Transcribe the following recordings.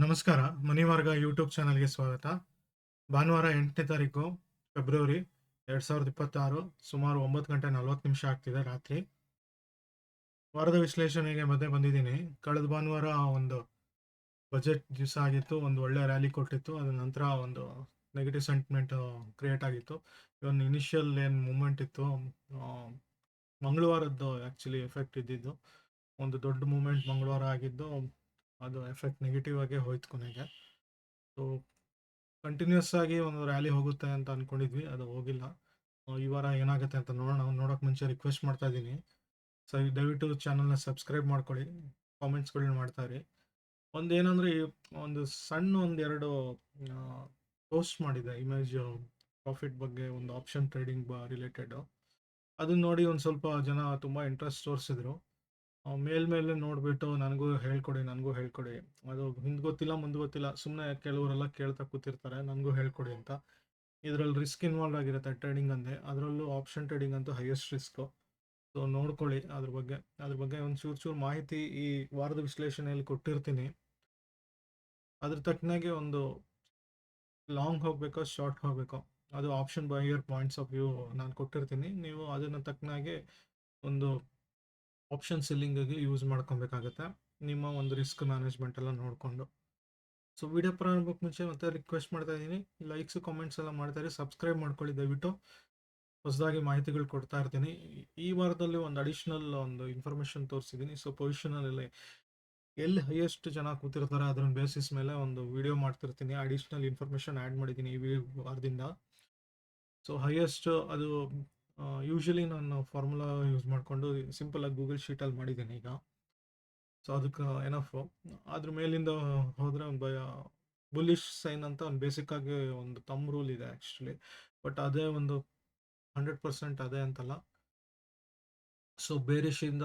ನಮಸ್ಕಾರ. ಮನಿಮಾರ್ಗ ಯೂಟ್ಯೂಬ್ ಚಾನಲ್‌ಗೆ ಸ್ವಾಗತ. ಭಾನುವಾರ 8ನೇ ತಾರೀಕು ಫೆಬ್ರವರಿ 2026 ಸುಮಾರು 9 ಗಂಟೆ 40 ನಿಮಿಷ ಆಗ್ತಿದೆ ರಾತ್ರಿ. ವಾರದ ವಿಶ್ಲೇಷಣೆಗೆ ಮತ್ತೆ ಬಂದಿದ್ದೀನಿ. ಕಳೆದ ಭಾನುವಾರ ಒಂದು ಬಜೆಟ್ ದಿವಸ ಆಗಿತ್ತು. ಒಂದು ಒಳ್ಳೆ ರ್ಯಾಲಿ ಕೊಟ್ಟಿತ್ತು. ಅದ ನಂತರ ಒಂದು ನೆಗೆಟಿವ್ ಸೆಂಟಿಮೆಂಟ್ ಕ್ರಿಯೇಟ್ ಆಗಿತ್ತು. ಇವನ್ ಇನಿಷಿಯಲ್ ಏನು ಮೂವ್‌ಮೆಂಟ್ ಇತ್ತು, ಆಹ್, ಮಂಗಳವಾರದ್ದು ಆಕ್ಚುಲಿ ಎಫೆಕ್ಟ್ ಇದ್ದಿದ್ದು. ಒಂದು ದೊಡ್ಡ ಮೂವ್‌ಮೆಂಟ್ ಮಂಗಳವಾರ ಆಗಿದ್ದು, ಅದು ಎಫೆಕ್ಟ್ ನೆಗೆಟಿವ್ ಆಗೇ ಹೋಯ್ತು ಕೊನೆಗೆ. ಸೊ ಕಂಟಿನ್ಯೂಸ್ ಆಗಿ ಒಂದು ರ್ಯಾಲಿ ಹೋಗುತ್ತೆ ಅಂತ ಅನ್ಕೊಂಡಿದ್ವಿ, ಅದು ಹೋಗಿಲ್ಲ. ಈ ವಾರ ಏನಾಗುತ್ತೆ ಅಂತ ನೋಡೋಣ. ನೋಡೋಕೆ ಮುಂಚೆ ರಿಕ್ವೆಸ್ಟ್ ಮಾಡ್ತಾ ಇದ್ದೀನಿ, ದಯವಿಟ್ಟು ಚಾನಲ್ನ ಸಬ್ಸ್ಕ್ರೈಬ್ ಮಾಡ್ಕೊಳ್ಳಿ, ಕಾಮೆಂಟ್ಸ್ಗಳನ್ನ ಮಾಡ್ತಾ ಇರಿ. ಒಂದೇನಂದ್ರೆ ಒಂದು ಸಣ್ಣ ಒಂದೆರಡು ಪೋಸ್ಟ್ ಮಾಡಿದೆ ಇಮೇಜ್ ಪ್ರಾಫಿಟ್ ಬಗ್ಗೆ, ಒಂದು ಆಪ್ಷನ್ ಟ್ರೇಡಿಂಗ್ ರಿಲೇಟೆಡ್. ಅದನ್ನ ನೋಡಿ ಒಂದು ಸ್ವಲ್ಪ ಜನ ತುಂಬ ಇಂಟ್ರೆಸ್ಟ್ ತೋರಿಸಿದ್ರು. ಮೇಲ್ಮೇಲೆ ನೋಡ್ಬಿಟ್ಟು ನನಗೂ ಹೇಳ್ಕೊಡಿ. ಅದು ಹಿಂದ್ ಗೊತ್ತಿಲ್ಲ ಮುಂದ್ ಗೊತ್ತಿಲ್ಲ, ಸುಮ್ಮನೆ ಕೆಲವರೆಲ್ಲ ಕೇಳ್ತಾ ಕೂತಿರ್ತಾರೆ ನನಗೂ ಹೇಳ್ಕೊಡಿ ಅಂತ. ಇದರಲ್ಲಿ ರಿಸ್ಕ್ ಇನ್ವಾಲ್ವ್ ಆಗಿರುತ್ತೆ ಟ್ರೇಡಿಂಗ್ ಅಂದೆ, ಅದರಲ್ಲೂ ಆಪ್ಷನ್ ಟ್ರೇಡಿಂಗ್ ಅಂತೂ ಹೈಯೆಸ್ಟ್ ರಿಸ್ಕ್. ಸೊ ನೋಡ್ಕೊಳ್ಳಿ ಅದ್ರ ಬಗ್ಗೆ ಒಂದು ಚೂರು ಮಾಹಿತಿ ಈ ವಾರದ ವಿಶ್ಲೇಷಣೆಯಲ್ಲಿ ಕೊಟ್ಟಿರ್ತೀನಿ. ಅದ್ರ ತಕ್ಕನಾಗೆ ಒಂದು ಲಾಂಗ್ ಹೋಗ್ಬೇಕೋ ಶಾರ್ಟ್ ಹೋಗ್ಬೇಕೋ, ಅದು option buyer points of view ನಾನು ಕೊಟ್ಟಿರ್ತೀನಿ. ನೀವು ಅದನ್ನ ತಕ್ಕನಾಗೆ ಒಂದು ಆಪ್ಷನ್ ಸೆಲ್ಲಿಂಗಿಗೆ ಯೂಸ್ ಮಾಡ್ಕೊಬೇಕಾಗತ್ತೆ, ನಿಮ್ಮ ಒಂದು ರಿಸ್ಕ್ ಮ್ಯಾನೇಜ್ಮೆಂಟ್ ಎಲ್ಲ ನೋಡಿಕೊಂಡು. ಸೊ ವಿಡಿಯೋ ಪ್ರಾರಂಭಕ್ಕೆ ಮುಂಚೆ ಮತ್ತೆ ರಿಕ್ವೆಸ್ಟ್ ಮಾಡ್ತಾ ಇದ್ದೀನಿ, ಲೈಕ್ಸ್ ಕಾಮೆಂಟ್ಸ್ ಎಲ್ಲ ಮಾಡ್ತಾ ಇರಿ, ಸಬ್ಸ್ಕ್ರೈಬ್ ಮಾಡ್ಕೊಳ್ಳಿ ದಯವಿಟ್ಟು. ಹೊಸದಾಗಿ ಮಾಹಿತಿಗಳು ಕೊಡ್ತಾ ಇರ್ತೀನಿ. ಈ ವಾರದಲ್ಲಿ ಒಂದು ಅಡಿಷ್ನಲ್ ಒಂದು ಇನ್ಫಾರ್ಮೇಷನ್ ತೋರಿಸಿದ್ದೀನಿ. ಸೊ ಪೊಸಿಷನಲ್ಲಿ ಎಲ್ಲಿ ಹೈಯೆಸ್ಟ್ ಜನ ಕೂತಿರ್ತಾರೆ ಅದರ ಬೇಸಿಸ್ ಮೇಲೆ ಒಂದು ವಿಡಿಯೋ ಮಾಡ್ತಿರ್ತೀನಿ. ಅಡಿಷ್ನಲ್ ಇನ್ಫಾರ್ಮೇಷನ್ ಆ್ಯಡ್ ಮಾಡಿದ್ದೀನಿ ಈ ವಾರದಿಂದ. ಸೊ ಹೈಯೆಸ್ಟ್ ಅದು ಯೂಶಲಿ ನಾನು ಫಾರ್ಮುಲಾ ಯೂಸ್ ಮಾಡಿಕೊಂಡು ಸಿಂಪಲಾಗಿ ಗೂಗಲ್ ಶೀಟಲ್ಲಿ ಮಾಡಿದ್ದೀನಿ ಈಗ. ಸೊ ಅದಕ್ಕೆ ಎನಫು. ಅದ್ರ ಮೇಲಿಂದ ಹೋದರೆ ಒಂದು ಬುಲ್ಲಿಶ್ ಸೈನ್ ಅಂತ ಒಂದು ಬೇಸಿಕ್ಕಾಗಿ ಒಂದು ರೂಲ್ ಇದೆ ಆ್ಯಕ್ಚುಲಿ. ಬಟ್ ಅದೇ ಒಂದು 100% ಅದೇ ಅಂತಲ್ಲ. ಸೊ ಬೇರಿಶಿಂದ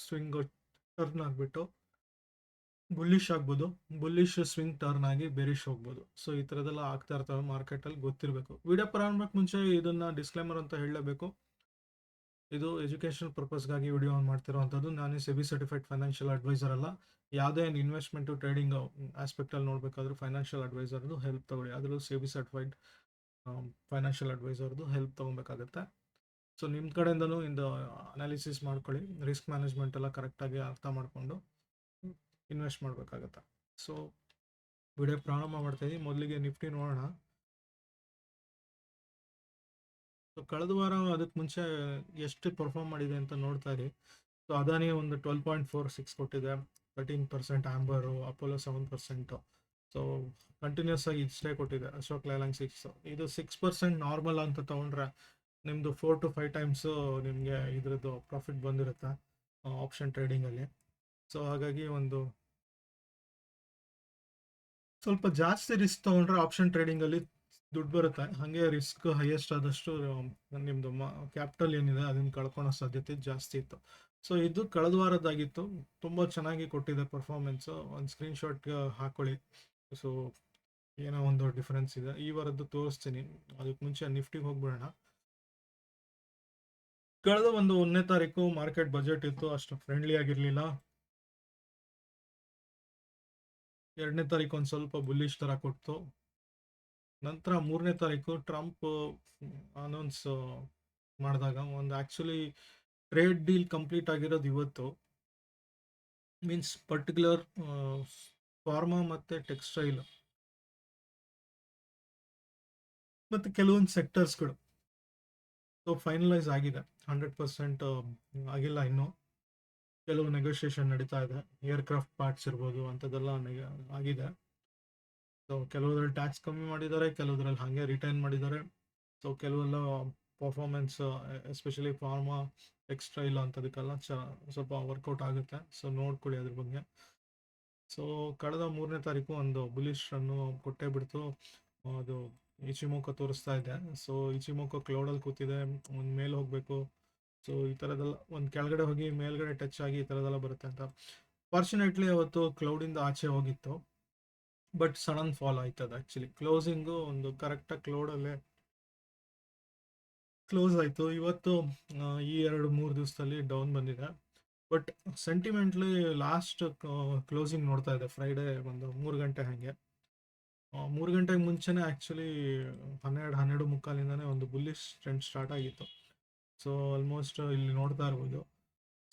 ಸ್ವಿಂಗ್ ಟರ್ನ್ ಆಗಿಬಿಟ್ಟು ಬುಲ್ಲಿಶ್ ಆಗ್ಬೋದು, ಬುಲ್ಲಿಶ್ ಸ್ವಿಂಗ್ ಟರ್ನ್ ಆಗಿ ಬೇರಿಶ್ ಹೋಗ್ಬೋದು. ಸೊ ಈ ಥರದ್ದೆಲ್ಲ ಆಗ್ತಾ ಇರ್ತವೆ ಮಾರ್ಕೆಟಲ್ಲಿ, ಗೊತ್ತಿರಬೇಕು. ವಿಡಿಯೋ ಪ್ರಾರಂಭಕ್ಕೆ ಮುಂಚೆ ಇದನ್ನು ಡಿಸ್ಕ್ಲೈಮರ್ ಅಂತ ಹೇಳಲೇಬೇಕು, ಇದು ಎಜುಕೇಷನಲ್ ಪರ್ಪಸ್ಗಾಗಿ ವಿಡಿಯೋ ಆನ್ ಮಾಡ್ತಿರೋವಂಥದ್ದು. ನಾನು ಸೆಬಿ ಸರ್ಟಿಫೈಡ್ ಫೈನಾನ್ಷಿಯಲ್ ಅಡ್ವೈಸರ್ ಅಲ್ಲ. ಯಾವುದೇ ಇನ್ವೆಸ್ಟ್ಮೆಂಟು ಟ್ರೇಡಿಂಗ್ ಆಸ್ಪೆಕ್ಟಲ್ಲಿ ನೋಡಬೇಕಾದ್ರೂ ಫೈನಾನ್ಷಿಯಲ್ ಅಡ್ವೈಸರ್ದು ಹೆಲ್ಪ್ ತಗೊಳ್ಳಿ, ಅದರಲ್ಲೂ ಸೆಬಿ ಸರ್ಟಿಫೈಡ್ ಫೈನಾನ್ಷಿಯಲ್ ಅಡ್ವೈಸರ್ದು ಹೆಲ್ಪ್ ತೊಗೊಬೇಕಾಗತ್ತೆ. ಸೊ ನಿಮ್ಮ ಕಡೆಯಿಂದನೂ ಇಂದು ಅನಾಲಿಸಿಸ್ ಮಾಡ್ಕೊಳ್ಳಿ, ರಿಸ್ಕ್ ಮ್ಯಾನೇಜ್ಮೆಂಟ್ ಎಲ್ಲ ಕರೆಕ್ಟಾಗಿ ಅರ್ಥ ಮಾಡಿಕೊಂಡು ಇನ್ವೆಸ್ಟ್ ಮಾಡಬೇಕಾಗತ್ತೆ. ಸೊ ವಿಡಿಯೋ ಪ್ರಾರಂಭ ಮಾಡ್ತಾಯಿದ್ದೀನಿ. ಮೊದಲಿಗೆ ನಿಫ್ಟಿ ನೋಡೋಣ. ಸೊ ಕಳೆದ ವಾರ ಅದಕ್ಕೆ ಮುಂಚೆ ಎಷ್ಟು ಪರ್ಫಾರ್ಮ್ ಮಾಡಿದೆ ಅಂತ ನೋಡ್ತಾ ಇರಿ. ಸೊ ಅದಾನಿ ಒಂದು 12.46 ಕೊಟ್ಟಿದೆ, 13%. ಆಂಬರು, ಅಪೋಲೋ 7%. ಸೊ ಕಂಟಿನ್ಯೂಸ್ ಆಗಿ ಇಷ್ಟೇ ಕೊಟ್ಟಿದೆ. ಅಶೋಕ್ ಲೈಲ್ಯಾಂಡ್ 6. ಇದು 6% ನಾರ್ಮಲ್ ಅಂತ ತೊಗೊಂಡ್ರೆ ನಿಮ್ಮದು 4 to 5 ಟೈಮ್ಸು ನಿಮಗೆ ಇದರದ್ದು ಪ್ರಾಫಿಟ್ ಬಂದಿರುತ್ತೆ ಆಪ್ಷನ್ ಟ್ರೇಡಿಂಗಲ್ಲಿ. ಸೊ ಹಾಗಾಗಿ ಒಂದು ಸ್ವಲ್ಪ ಜಾಸ್ತಿ ರಿಸ್ಕ್ ತೊಗೊಂಡ್ರೆ ಆಪ್ಷನ್ ಟ್ರೇಡಿಂಗಲ್ಲಿ ದುಡ್ಡು ಬರುತ್ತೆ. ಹಾಗೆ ರಿಸ್ಕ್ ಹೈಯೆಸ್ಟ್ ಆದಷ್ಟು ನಿಮ್ಮದು ಕ್ಯಾಪಿಟಲ್ ಏನಿದೆ ಅದನ್ನು ಕಳ್ಕೊಳ್ಳೋ ಸಾಧ್ಯತೆ ಜಾಸ್ತಿ ಇತ್ತು. ಸೊ ಇದು ಕಳೆದ ವಾರದ್ದಾಗಿತ್ತು. ತುಂಬ ಚೆನ್ನಾಗಿ ಕೊಟ್ಟಿದೆ ಪರ್ಫಾರ್ಮೆನ್ಸು. ಒಂದು ಸ್ಕ್ರೀನ್ಶಾಟ್ ಹಾಕೊಳ್ಳಿ. ಸೊ ಏನೋ ಒಂದು ಡಿಫರೆನ್ಸ್ ಇದೆ. ಈ ವಾರದ್ದು ತೋರಿಸ್ತೀನಿ. ಅದಕ್ಕೆ ಮುಂಚೆ ನಿಫ್ಟಿಗೆ ಹೋಗ್ಬಿಡೋಣ. ಕಳೆದ ಒಂದು 1ನೇ ತಾರೀಕು ಮಾರ್ಕೆಟ್ ಬಜೆಟ್ ಇತ್ತು, ಅಷ್ಟು ಫ್ರೆಂಡ್ಲಿ ಆಗಿರಲಿಲ್ಲ. 2ನೇ ತಾರೀಕು ಒಂದು ಸ್ವಲ್ಪ ಬುಲ್ಲಿಶ್ ಥರ ಕೊಡ್ತು. ನಂತರ 3ನೇ ತಾರೀಕು ಟ್ರಂಪ್ ಅನೌನ್ಸ್ ಮಾಡಿದಾಗ ಒಂದು ಆ್ಯಕ್ಚುಲಿ ಟ್ರೇಡ್ ಡೀಲ್ ಕಂಪ್ಲೀಟ್ ಆಗಿರೋದು ಇವತ್ತು. ಮೀನ್ಸ್ ಪರ್ಟಿಕ್ಯುಲರ್ ಫಾರ್ಮಾ ಮತ್ತು ಟೆಕ್ಸ್ಟೈಲ್ ಮತ್ತು ಕೆಲವೊಂದು ಸೆಕ್ಟರ್ಸ್ಗಳು ಸೊ ಫೈನಲೈಸ್ ಆಗಿದೆ. 100% ಆಗಿಲ್ಲ ಇನ್ನೂ. ಕೆಲವು ನೆಗೋಷಿಯೇಷನ್ ನಡೀತಾ ಇದೆ. ಏರ್ಕ್ರಾಫ್ಟ್ ಪಾರ್ಟ್ಸ್ ಇರ್ಬೋದು, ಅಂಥದ್ದೆಲ್ಲ ಆಗಿದೆ. ಸೊ ಕೆಲವುದ್ರಲ್ಲಿ ಟ್ಯಾಕ್ಸ್ ಕಮ್ಮಿ ಮಾಡಿದ್ದಾರೆ, ಕೆಲವುದ್ರಲ್ಲಿ ಹಾಗೆ ರಿಟೈನ್ ಮಾಡಿದ್ದಾರೆ. ಸೊ ಕೆಲವೆಲ್ಲ ಪರ್ಫಾರ್ಮೆನ್ಸ್ ಎಸ್ಪೆಷಲಿ ಫಾರ್ಮಾ, ಟೆಕ್ಸ್ಟೈಲ್ ಅಂಥದಕ್ಕೆಲ್ಲ ಸ್ವಲ್ಪ ವರ್ಕೌಟ್ ಆಗುತ್ತೆ. ಸೊ ನೋಡ್ಕೊಳ್ಳಿ ಅದ್ರ ಬಗ್ಗೆ. ಸೊ ಕಳೆದ 3ನೇ ತಾರೀಕು ಒಂದು ಬುಲಿಶ್ ಅನ್ನು ಕೊಟ್ಟೇ ಬಿಡ್ತು. ಅದು ಇಚಿಮೋಕ ತೋರಿಸ್ತಾ ಇದೆ. ಸೊ ಇಚಿಮೋಕ ಕ್ಲೌಡಲ್ಲಿ ಕೂತಿದೆ, ಒಂದು ಮೇಲೆ ಹೋಗಬೇಕು. ಸೊ ಈ ಥರದ್ದೆಲ್ಲ ಒಂದು ಕೆಳಗಡೆ ಹೋಗಿ ಮೇಲ್ಗಡೆ ಟಚ್ ಆಗಿ ಈ ಥರದ್ದೆಲ್ಲ ಬರುತ್ತೆ ಅಂತ. ಫಾರ್ಚುನೇಟ್ಲಿ ಅವತ್ತು ಕ್ಲೌಡಿಂದ ಆಚೆ ಹೋಗಿತ್ತು, ಬಟ್ ಸಡನ್ ಫಾಲ್ ಆಯ್ತದ. ಆ್ಯಕ್ಚುಲಿ ಕ್ಲೋಸಿಂಗು ಒಂದು ಕರೆಕ್ಟಾಗಿ ಕ್ಲೌಡಲ್ಲೇ ಕ್ಲೋಸ್ ಆಯಿತು. ಇವತ್ತು ಈ 2-3 ದಿವಸದಲ್ಲಿ ಡೌನ್ ಬಂದಿದೆ. ಬಟ್ ಸೆಂಟಿಮೆಂಟ್ಲಿ ಲಾಸ್ಟ್ ಕ್ಲೋಸಿಂಗ್ ನೋಡ್ತಾ ಇದೆ ಫ್ರೈಡೇ ಒಂದು 3 ಗಂಟೆ ಹಾಗೆ. 3 ಗಂಟೆಗೆ ಮುಂಚೆನೇ ಆ್ಯಕ್ಚುಲಿ 12-12:45 ಒಂದು ಬುಲ್ಲಿಶ್ ಟ್ರೆಂಡ್ ಸ್ಟಾರ್ಟ್ ಆಗಿತ್ತು. ಸೊ ಆಲ್ಮೋಸ್ಟ್ ಇಲ್ಲಿ ನೋಡ್ತಾ ಇರ್ಬೋದು.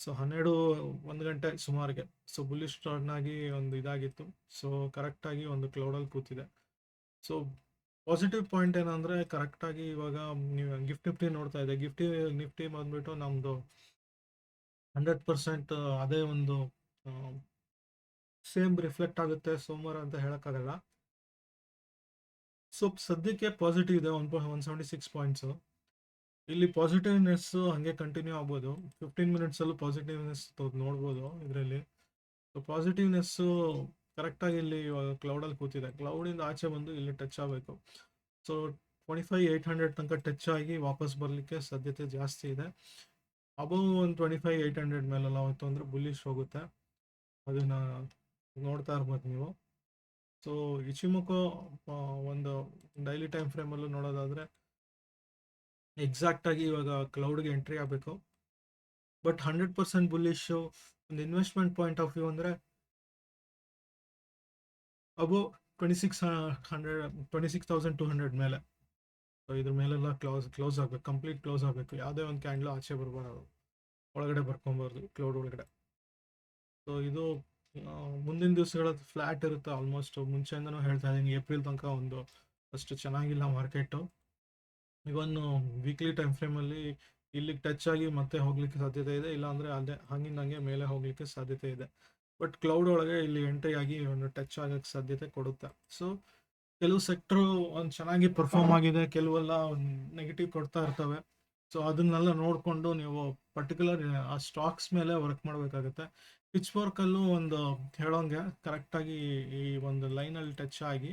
ಸೊ 1 ಗಂಟೆ ಸುಮಾರಿಗೆ ಸೊ ಬುಲ್ಲಿಶ್ ಟರ್ನ್ ಆಗಿ ಒಂದು ಇದಾಗಿತ್ತು. ಸೊ ಕರೆಕ್ಟಾಗಿ ಒಂದು ಕ್ಲೌಡಲ್ಲಿ ಕೂತಿದೆ. ಸೊ ಪಾಸಿಟಿವ್ ಪಾಯಿಂಟ್ ಏನಂದರೆ ಕರೆಕ್ಟಾಗಿ ಇವಾಗ ನೀವು ಗಿಫ್ಟ್ ನಿಫ್ಟಿ ನೋಡ್ತಾ ಇದೆ. ನಿಫ್ಟಿ ಬಂದ್ಬಿಟ್ಟು ನಮ್ಮದು 100% ಅದೇ ಒಂದು ಸೇಮ್ ರಿಫ್ಲೆಕ್ಟ್ ಆಗುತ್ತೆ ಸೋಮವಾರ ಅಂತ ಹೇಳೋಕ್ಕಾಗಲ್ಲ. ಸೊ ಸದ್ಯಕ್ಕೆ ಪಾಸಿಟಿವ್ ಇದೆ 176 ಪಾಯಿಂಟ್ಸು. ಇಲ್ಲಿ ಪಾಸಿಟಿವ್ನೆಸ್ಸು ಹಾಗೆ ಕಂಟಿನ್ಯೂ ಆಗ್ಬೋದು. 15 ಮಿನಿಟ್ಸಲ್ಲೂ ಪಾಸಿಟಿವ್ನೆಸ್ ನೋಡ್ಬೋದು ಇದರಲ್ಲಿ. ಸೊ ಪಾಸಿಟಿವ್ನೆಸ್ಸು ಕರೆಕ್ಟಾಗಿ ಇಲ್ಲಿ ಇವಾಗ ಕ್ಲೌಡಲ್ಲಿ ಕೂತಿದೆ. ಕ್ಲೌಡಿಂದ ಆಚೆ ಬಂದು ಇಲ್ಲಿ ಟಚ್ ಆಗಬೇಕು. ಸೊ 25,800 ತನಕ ಟಚ್ ಆಗಿ ವಾಪಸ್ ಬರಲಿಕ್ಕೆ ಸಾಧ್ಯತೆ ಜಾಸ್ತಿ ಇದೆ. ಅಬೌವ್ ಒಂದು 25,800 ಮೇಲೆಲ್ಲ ಹೋಯ್ತು ಅಂದರೆ ಬುಲ್ಲಿಶ್ ಹೋಗುತ್ತೆ. ಅದನ್ನು ನೋಡ್ತಾ ಇರ್ಬೋದು ನೀವು. ಸೊ ಇಚಿಮೊಕೊ ಒಂದು ಡೈಲಿ ಟೈಮ್ ಫ್ರೇಮಲ್ಲೂ ನೋಡೋದಾದರೆ ಎಕ್ಸಾಕ್ಟಾಗಿ ಇವಾಗ ಕ್ಲೌಡ್ಗೆ ಎಂಟ್ರಿ ಆಗಬೇಕು. ಬಟ್ 100% ಬುಲ್ಲಿಶು ಒಂದು ಇನ್ವೆಸ್ಟ್ಮೆಂಟ್ ಪಾಯಿಂಟ್ ಆಫ್ ವ್ಯೂ ಅಂದರೆ ಅಬೌವ್ 26,200 ಮೇಲೆ. ಸೊ ಇದ್ರ ಮೇಲೆಲ್ಲ ಕ್ಲೋಸ್ ಆಗಬೇಕು, ಕಂಪ್ಲೀಟ್ ಕ್ಲೋಸ್ ಆಗಬೇಕು. ಯಾವುದೇ ಒಂದು ಕ್ಯಾಂಡ್ಲು ಆಚೆ ಬರಬಾರ್ದು, ಒಳಗಡೆ ಬರ್ಕೊಬಾರ್ದು ಕ್ಲೌಡ್ ಒಳಗಡೆ. ಸೊ ಇದು ಮುಂದಿನ ದಿವಸಗಳಲ್ಲಿ ಫ್ಲ್ಯಾಟ್ ಇರುತ್ತೆ. ಆಲ್ಮೋಸ್ಟ್ ಮುಂಚೆಯಿಂದನೂ ಹೇಳ್ತಾ ಇದ್ದೀನಿ, ಏಪ್ರಿಲ್ ತನಕ ಒಂದು ಅಷ್ಟು ಚೆನ್ನಾಗಿಲ್ಲ ಮಾರ್ಕೆಟು. ಇವನ್ ವೀಕ್ಲಿ ಟೈಮ್ ಫ್ರೇಮಲ್ಲಿ ಇಲ್ಲಿಗೆ ಟಚ್ ಆಗಿ ಮತ್ತೆ ಹೋಗ್ಲಿಕ್ಕೆ ಸಾಧ್ಯತೆ ಇದೆ, ಇಲ್ಲಾಂದರೆ ಅಲ್ಲೇ ಹಂಗೆ ಮೇಲೆ ಹೋಗ್ಲಿಕ್ಕೆ ಸಾಧ್ಯತೆ ಇದೆ. ಬಟ್ ಕ್ಲೌಡ್ ಒಳಗೆ ಇಲ್ಲಿ ಎಂಟ್ರಿ ಆಗಿ ಒಂದು ಟಚ್ ಆಗೋಕ್ಕೆ ಸಾಧ್ಯತೆ ಕೊಡುತ್ತೆ. ಸೊ ಕೆಲವು ಸೆಕ್ಟ್ರು ಒಂದು ಚೆನ್ನಾಗಿ ಪರ್ಫಾರ್ಮ್ ಆಗಿದೆ, ಕೆಲವೆಲ್ಲ ನೆಗೆಟಿವ್ ಕೊಡ್ತಾ ಇರ್ತವೆ. ಸೊ ಅದನ್ನೆಲ್ಲ ನೋಡಿಕೊಂಡು ನೀವು ಪರ್ಟಿಕ್ಯುಲರ್ ಆ ಸ್ಟಾಕ್ಸ್ ಮೇಲೆ ವರ್ಕ್ ಮಾಡಬೇಕಾಗುತ್ತೆ. ಪಿಚ್ವರ್ಕಲ್ಲೂ ಒಂದು ಹೇಳೋಂಗೆ ಕರೆಕ್ಟಾಗಿ ಈ ಒಂದು ಲೈನಲ್ಲಿ ಟಚ್ ಆಗಿ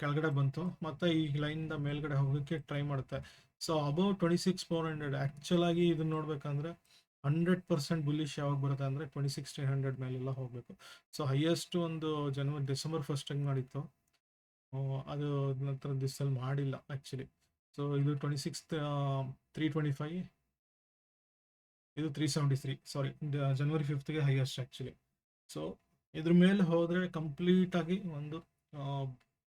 ಕೆಳಗಡೆ ಬಂತು, ಮತ್ತು ಈ ಲೈನಿಂದ ಮೇಲ್ಗಡೆ ಹೋಗೋಕ್ಕೆ ಟ್ರೈ ಮಾಡುತ್ತೆ. ಸೊ ಅಬೌವ್ 26,400 ಆ್ಯಕ್ಚುಲಾಗಿ ಇದನ್ನ ನೋಡ್ಬೇಕಂದ್ರೆ 100% ಬುಲ್ಲಿಶ್ ಯಾವಾಗ ಬರುತ್ತೆ ಅಂದರೆ 26,300 ಮೇಲೆಲ್ಲ ಹೋಗಬೇಕು. ಸೊ ಹೈಯೆಸ್ಟ್ ಒಂದು ಡಿಸೆಂಬರ್ 1 ಮಾಡಿತ್ತು, ಅದು ನಂತರ ದಿವಸದಲ್ಲಿ ಮಾಡಿಲ್ಲ ಆ್ಯಕ್ಚುಲಿ. ಸೊ ಇದು 26,325, ಇದು 373, ಸಾರಿ January 5th highest actually. So ಇದ್ರ ಮೇಲೆ ಹೋದರೆ ಕಂಪ್ಲೀಟಾಗಿ ಒಂದು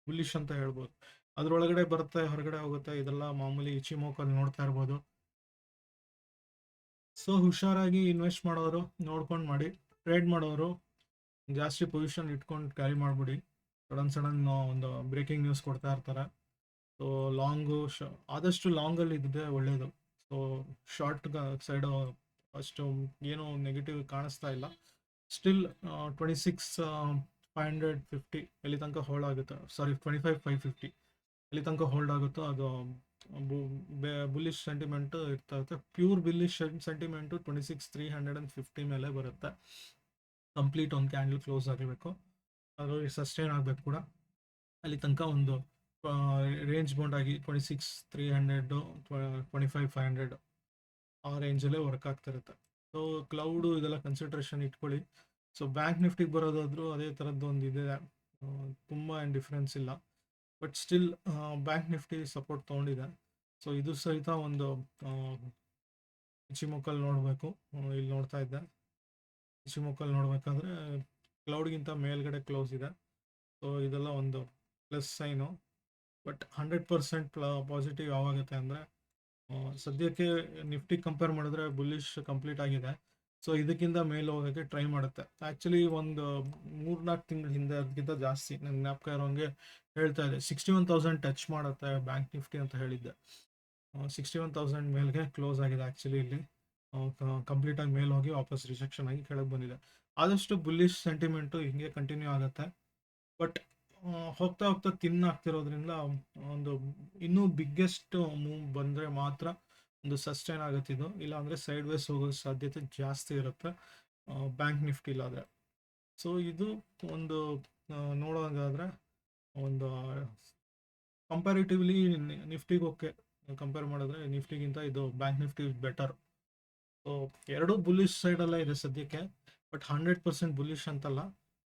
ಬುಲ್ಲಿಶ್ ಅಂತ ಹೇಳ್ಬೋದು. ಅದರೊಳಗಡೆ ಬರುತ್ತೆ, ಹೊರಗಡೆ ಹೋಗುತ್ತೆ, ಇದೆಲ್ಲ ಮಾಮೂಲಿ ಇಚಿಮೊಕಲ್ಲಿ ನೋಡ್ತಾ ಇರ್ಬೋದು. ಸೊ ಹುಷಾರಾಗಿ ಇನ್ವೆಸ್ಟ್ ಮಾಡೋರು ನೋಡ್ಕೊಂಡು ಮಾಡಿ. ಟ್ರೇಡ್ ಮಾಡೋರು ಜಾಸ್ತಿ ಪೊಸಿಷನ್ ಇಟ್ಕೊಂಡು ಕ್ಯಾರಿ ಮಾಡಿಬಿಡಿ. ಸಡನ್ ಒಂದು ಬ್ರೇಕಿಂಗ್ ನ್ಯೂಸ್ ಕೊಡ್ತಾ ಇರ್ತಾರೆ. ಸೊ ಆದಷ್ಟು ಲಾಂಗಲ್ಲಿ ಇದ್ದಿದ್ದೆ ಒಳ್ಳೆಯದು. ಸೊ ಶಾರ್ಟ್ ಸೈಡು ಅಷ್ಟು ಏನೂ ನೆಗೆಟಿವ್ ಕಾಣಿಸ್ತಾ ಇಲ್ಲ. ಸ್ಟಿಲ್ 26,550 ಎಲ್ಲಿ ತನಕ ಹೋಲ್ಡ್ ಆಗುತ್ತೆ, ಸಾರಿ 25,550 ಎಲ್ಲಿ ತನಕ ಹೋಲ್ಡ್ ಆಗುತ್ತೋ ಅದು ಬುಲ್ಲಿಶ್ ಸೆಂಟಿಮೆಂಟು ಇರ್ತಾ ಇರುತ್ತೆ. ಪ್ಯೂರ್ ಬುಲ್ಲಿಶ್ ಸೆಂಟಿಮೆಂಟು 26,350 ಮೇಲೆ ಬರುತ್ತೆ. ಕಂಪ್ಲೀಟ್ ಒಂದು ಕ್ಯಾಂಡಲ್ ಕ್ಲೋಸ್ ಆಗಿರಬೇಕು, ಅದು ಸಸ್ಟೈನ್ ಆಗಬೇಕು ಕೂಡ. ಅಲ್ಲಿ ತನಕ ಒಂದು ರೇಂಜ್ ಬೌಂಡ್ ಆಗಿ 26,300 25,500 ಆ ರೇಂಜಲ್ಲೇ ವರ್ಕ್ ಆಗ್ತಿರುತ್ತೆ. ಸೊ ಕ್ಲೌಡು ಇದೆಲ್ಲ ಕನ್ಸಿಡ್ರೇಷನ್ ಇಟ್ಕೊಳ್ಳಿ. ಸೊ ಬ್ಯಾಂಕ್ ನಿಫ್ಟಿಗೆ ಬರೋದಾದರೂ ಅದೇ ಥರದ್ದು ಒಂದು ಇದೆ, ತುಂಬ ಏನು ಡಿಫ್ರೆನ್ಸ್ ಇಲ್ಲ. But still bank Nifty support ತೊಗೊಂಡಿದೆ. ಸೊ ಇದು ಸಹಿತ ಒಂದು ಇಚಿಮೊಕಲ್ಲಿ ನೋಡಬೇಕು. ಇಲ್ಲಿ ನೋಡ್ತಾ ಇದ್ದೆ, ಇಚಿಮೊಕಲ್ಲಿ ನೋಡಬೇಕಾದ್ರೆ ಕ್ಲೌಡ್ಗಿಂತ ಮೇಲ್ಗಡೆ ಕ್ಲೋಸ್ ಇದೆ. ಸೊ ಇದೆಲ್ಲ ಒಂದು ಪ್ಲಸ್ ಸೈನು. ಬಟ್ 100% ಪಾಸಿಟಿವ್ ಯಾವಾಗುತ್ತೆ ಅಂದರೆ ಸದ್ಯಕ್ಕೆ ನಿಫ್ಟಿ ಕಂಪೇರ್ ಮಾಡಿದ್ರೆ ಬುಲ್ಲಿಶ್ ಕಂಪ್ಲೀಟ್ ಆಗಿದೆ. ಸೊ ಇದಕ್ಕಿಂತ ಮೇಲೆ ಹೋಗೋಕ್ಕೆ ಟ್ರೈ ಮಾಡುತ್ತೆ. ಆ್ಯಕ್ಚುಲಿ ಒಂದು 3-4 ತಿಂಗಳ ಹಿಂದೆ ಅದಕ್ಕಿಂತ ಜಾಸ್ತಿ ನನ್ನ ಜ್ಞಾಪಕ ಇರೋಂಗೆ ಹೇಳ್ತಾ ಇದೆ 61,000 ಟಚ್ ಮಾಡುತ್ತೆ ಬ್ಯಾಂಕ್ ನಿಫ್ಟಿ ಅಂತ ಹೇಳಿದ್ದೆ. 61,000 ಮೇಲ್ಗೆ ಕ್ಲೋಸ್ ಆಗಿದೆ ಆ್ಯಕ್ಚುಲಿ. ಇಲ್ಲಿ ಕಂಪ್ಲೀಟಾಗಿ ಮೇಲೆ ಹೋಗಿ ವಾಪಸ್ ರಿಜೆಕ್ಷನ್ ಆಗಿ ಕೆಳಗೆ ಬಂದಿದೆ. ಆದಷ್ಟು ಬುಲ್ಲಿಶ್ ಸೆಂಟಿಮೆಂಟು ಹಿಂಗೆ ಕಂಟಿನ್ಯೂ ಆಗುತ್ತೆ. ಬಟ್ ಹೋಗ್ತಾ ಹೋಗ್ತಾ ಆಗ್ತಿರೋದ್ರಿಂದ ಒಂದು ಇನ್ನೂ ಬಿಗ್ಗೆಸ್ಟ್ ಮೂವ್ ಬಂದರೆ ಮಾತ್ರ ಒಂದು ಸಸ್ಟೈನ್ ಆಗುತ್ತಿದ್ದು, ಇಲ್ಲಾಂದರೆ ಸೈಡ್ ವೇಸ್ ಹೋಗೋ ಸಾಧ್ಯತೆ ಜಾಸ್ತಿ ಇರುತ್ತೆ ಬ್ಯಾಂಕ್ ನಿಫ್ಟಿಲಾದರೆ. ಸೊ ಇದು ಒಂದು ನೋಡೋದಾದರೆ ಒಂದು ಕಂಪ್ಯಾರಿಟಿವ್ಲಿ ನಿಫ್ಟಿಗೆ ಓಕೆ ಕಂಪೇರ್ ಮಾಡಿದ್ರೆ ನಿಫ್ಟಿಗಿಂತ ಇದು ಬ್ಯಾಂಕ್ ನಿಫ್ಟಿ ಬೆಟರ್. ಸೊ ಎರಡೂ ಬುಲ್ಲಿಶ್ ಸೈಡಲ್ಲೇ ಇದೆ ಸದ್ಯಕ್ಕೆ, ಬಟ್ 100% ಬುಲ್ಲಿಶ್ ಅಂತಲ್ಲ.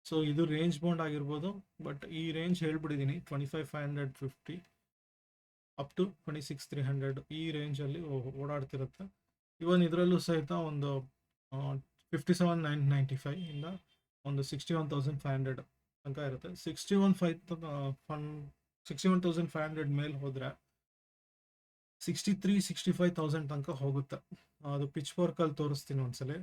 ಸೊ ಇದು ರೇಂಜ್ ಬೌಂಡ್ ಆಗಿರ್ಬೋದು, ಬಟ್ ಈ ರೇಂಜ್ ಹೇಳ್ಬಿಟ್ಟಿದ್ದೀನಿ 25,550 ಅಪ್ ಟು 26,300 ಈ ರೇಂಜಲ್ಲಿ ಓಡಾಡ್ತಿರುತ್ತೆ. ಇವನ್ ಇದರಲ್ಲೂ ಸಹಿತ ಒಂದು 57,995 ಇಂದ ಒಂದು 61,500 ತನಕ ಇರುತ್ತೆ. 61,500 ಮೇಲೆ ಹೋದರೆ 63-65,000 ತನಕ ಹೋಗುತ್ತೆ. ಅದು ಪಿಚ್ ವರ್ಕಲ್ಲಿ ತೋರಿಸ್ತೀನಿ ಒಂದ್ಸಲಿ.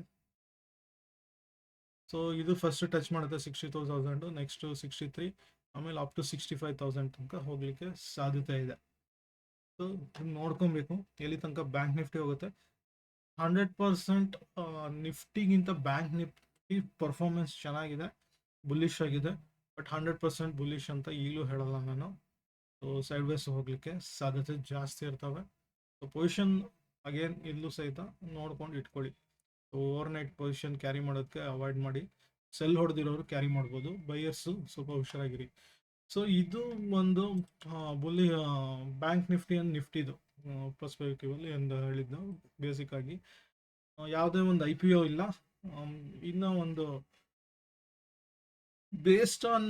ಸೊ ಇದು ಫಸ್ಟ್ ಟಚ್ ಮಾಡುತ್ತೆ 62,000, ನೆಕ್ಸ್ಟ್ 63, ಆಮೇಲೆ ಅಪ್ ಟು 65,000 ತನಕ ಹೋಗ್ಲಿಕ್ಕೆ ಸಾಧ್ಯತೆ ಇದೆ. ಸೊ ನೋಡ್ಕೊಬೇಕು ಎಲ್ಲಿ ತನಕ ಬ್ಯಾಂಕ್ ನಿಫ್ಟಿ ಹೋಗುತ್ತೆ. 100% ನಿಫ್ಟಿಗಿಂತ ಬ್ಯಾಂಕ್ ನಿಫ್ಟಿ ಪರ್ಫಾರ್ಮೆನ್ಸ್ ಚೆನ್ನಾಗಿದೆ, ಬುಲ್ಲಿಶ್ ಆಗಿದೆ. ಬಟ್ 100% ಬುಲ್ಲಿಶ್ ಅಂತ ಈಗಲೂ ಹೇಳಲ್ಲ ನಾನು. ಸೊ ಸೈಡ್ ವೇಸ್ ಹೋಗ್ಲಿಕ್ಕೆ ಸಾಧ್ಯತೆ ಜಾಸ್ತಿ ಇರ್ತವೆ. ಸೊ ಪೊಸಿಷನ್ ಅಗೇನ್ ಇಲ್ಲೂ ಸಹಿತ ನೋಡ್ಕೊಂಡು ಇಟ್ಕೊಳ್ಳಿ. ಓವರ್ ನೈಟ್ ಪೊಸಿಷನ್ ಕ್ಯಾರಿ ಮಾಡೋದಕ್ಕೆ ಅವಾಯ್ಡ್ ಮಾಡಿ. ಸೆಲ್ ಹೊಡೆದಿರೋರು ಕ್ಯಾರಿ ಮಾಡ್ಬೋದು, ಬೈಯರ್ಸು ಸ್ವಲ್ಪ ಹುಷಾರಾಗಿರಿ. ಸೊ ಇದು ಒಂದು ಬ್ಯಾಂಕ್ ನಿಫ್ಟಿ ಅಂಡ್ ನಿಫ್ಟಿದು ಪರ್ಸ್ಪೆಕ್ಟಿವ್ ಅಲ್ಲಿ ಎಂದು ಹೇಳಿದ್ದು. ಬೇಸಿಕ್ ಆಗಿ ಯಾವುದೇ ಒಂದು IPO ಇಲ್ಲ. ಇನ್ನೂ ಒಂದು based on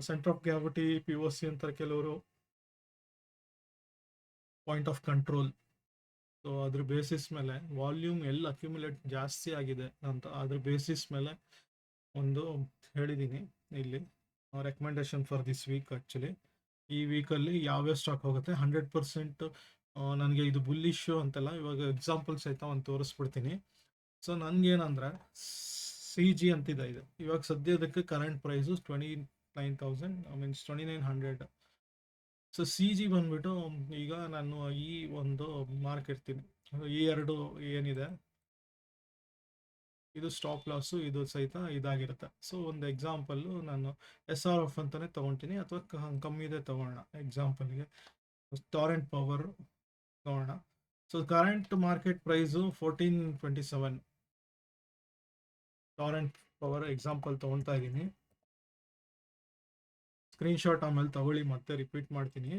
centre of gravity, POC ಅಂತಾರೆ ಕೆಲವರು, ಪಾಯಿಂಟ್ ಆಫ್ ಕಂಟ್ರೋಲ್. ಸೊ ಅದ್ರ ಬೇಸಿಸ್ ಮೇಲೆ ವಾಲ್ಯೂಮ್ ಎಲ್ಲಿ ಅಕ್ಯುಮುಲೇಟ್ ಜಾಸ್ತಿ ಆಗಿದೆ ಅಂತ ಅದ್ರ ಬೇಸಿಸ್ ಮೇಲೆ ಒಂದು ಹೇಳಿದ್ದೀನಿ ಇಲ್ಲಿ recommendation for this week. Actually ಈ ವೀಕಲ್ಲಿ ಯಾವ್ಯಾವ ಸ್ಟಾಕ್ ಹೋಗುತ್ತೆ 100% ನನಗೆ ಇದು ಬುಲ್ಲಿಶು ಅಂತೆಲ್ಲ ಇವಾಗ ಎಕ್ಸಾಂಪಲ್ ಸಹಿತ ಒಂದು ತೋರಿಸ್ಬಿಡ್ತೀನಿ. ಸೊ ನನಗೇನಂದ್ರೆ CG ಅಂತಿದೆ ಇದು. ಇವಾಗ ಸದ್ಯದಕ್ಕೆ current price 29,000 means 2,900. So CG ಬಂದ್ಬಿಟ್ಟು ಈಗ ನಾನು ಈ ಒಂದು ಮಾರ್ಕ್ ಇರ್ತೀನಿ. ಈ ಎರಡು ಏನಿದೆ ಇದು ಸ್ಟಾಪ್ ಲಾಸು, ಇದು ಸಹಿತ ಇದಾಗಿರುತ್ತೆ. ಸೊ ಒಂದು ಎಕ್ಸಾಂಪಲ್ಲು ನಾನು SRF ಅಂತಾನೆ ತೊಗೊತೀನಿ, ಅಥವಾ ಕಮ್ಮಿದೆ ತೊಗೊಳ್ಳೋಣ. ಎಕ್ಸಾಂಪಲ್ಗೆ ಟಾರೆಂಟ್ ಪವರ್ ತೊಗೊಳ್ಳೋಣ. So current market price 1427. Torrent power example ತೊಗೊಳ್ತಾ ಇದ್ದೀನಿ. ಸ್ಕ್ರೀನ್ಶಾಟ್ ಆಮೇಲೆ ತಗೊಳ್ಳಿ, ಮತ್ತೆ ರಿಪೀಟ್ ಮಾಡ್ತೀನಿ.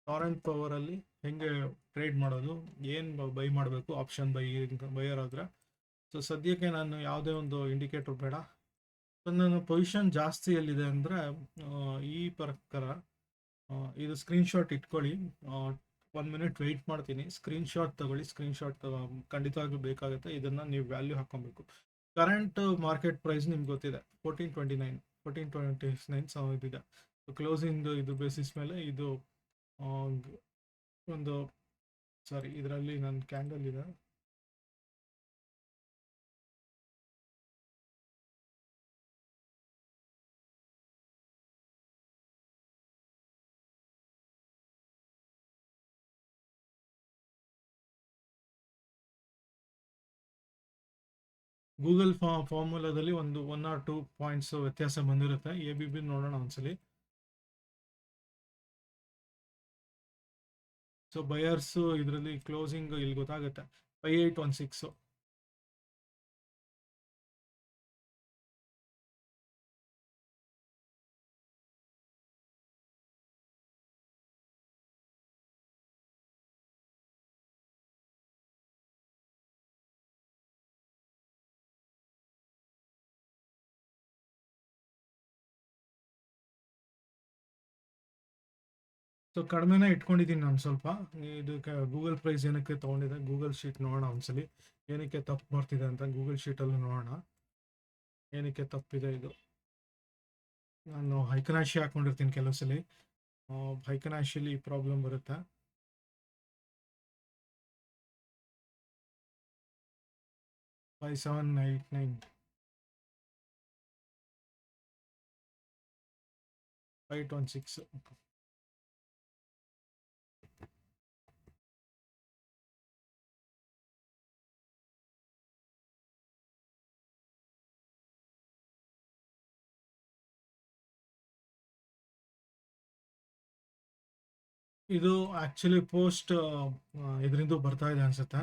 ಟಾರೆಂಟ್ ಪವರಲ್ಲಿ ಹೆಂಗೆ ಟ್ರೇಡ್ ಮಾಡೋದು, ಏನು ಬೈ ಮಾಡಬೇಕು, ಆಪ್ಷನ್ ಬೈಯರ್ ಆದರೆ. ಸೊ ಸದ್ಯಕ್ಕೆ ನಾನು ಯಾವುದೇ ಒಂದು ಇಂಡಿಕೇಟರ್ ಬೇಡ. ಸೊ ನನ್ನ ಪೊಸಿಷನ್ ಜಾಸ್ತಿ ಎಲ್ಲಿದೆ ಅಂದರೆ ಈ ಪ್ರಕಾರ ಇದು ಸ್ಕ್ರೀನ್ಶಾಟ್ ಇಟ್ಕೊಳ್ಳಿ. 1 ಮಿನಿಟ್ ವೆಯ್ಟ್ ಮಾಡ್ತೀನಿ. ಸ್ಕ್ರೀನ್ಶಾಟ್ ತಗೊಳ್ಳಿ. ಸ್ಕ್ರೀನ್ಶಾಟ್ ಖಂಡಿತವಾಗ್ಲೂ ಬೇಕಾಗುತ್ತೆ. ಇದನ್ನು ನೀವು ವ್ಯಾಲ್ಯೂ ಹಾಕ್ಕೊಬೇಕು. ಕರೆಂಟ್ ಮಾರ್ಕೆಟ್ ಪ್ರೈಸ್ ನಿಮ್ಗೆ ಗೊತ್ತಿದೆ 1429 ಇದೆ. ಕ್ಲೋಸಿಂಗ್ ಇದು ಬೇಸಿಸ್ ಮೇಲೆ ಇದು ಒಂದು ಇದರಲ್ಲಿ ನನ್ನ ಕ್ಯಾಂಡಲ್ ಇದೆ. ಗೂಗಲ್ ಫಾರ್ಮುಲಾದಲ್ಲಿ ಒಂದು 1 or 2 ಪಾಯಿಂಟ್ಸ್ ವ್ಯತ್ಯಾಸ ಬಂದಿರುತ್ತೆ. ABB ನೋಡೋಣ ಒಂದ್ಸಲಿ. ಸೊ ಬಯರ್ಸ್ ಇದರಲ್ಲಿ ಕ್ಲೋಸಿಂಗ್ ಇಲ್ಲಿ ಗೊತ್ತಾಗುತ್ತೆ 5816. ಸೊ ಕಡಿಮೆನೇ ಇಟ್ಕೊಂಡಿದ್ದೀನಿ ನಾನು ಸ್ವಲ್ಪ. ಇದಕ್ಕೆ ಗೂಗಲ್ ಪ್ರೈಸ್ ಏನಕ್ಕೆ ತೊಗೊಂಡಿದೆ, ಗೂಗಲ್ ಶೀಟ್ ನೋಡೋಣ ಒಂದ್ಸಲಿ ಏನಕ್ಕೆ ತಪ್ಪು ಬರ್ತಿದೆ ಅಂತ. ಗೂಗಲ್ ಶೀಟಲ್ಲೂ ನೋಡೋಣ ಏನಕ್ಕೆ ತಪ್ಪಿದೆ. ಇದು ನಾನು ಹೈಕನಾಶಿ ಹಾಕೊಂಡಿರ್ತೀನಿ ಕೆಲವು ಸಲ. ಹೈಕನಾಶಿಲಿ ಪ್ರಾಬ್ಲಮ್ ಬರುತ್ತೆ. $5,789 $516. ಇದು ಆ್ಯಕ್ಚುಲಿ ಪೋಸ್ಟ್ ಇದರಿಂದ ಬರ್ತಾ ಇದೆ ಅನ್ಸುತ್ತೆ.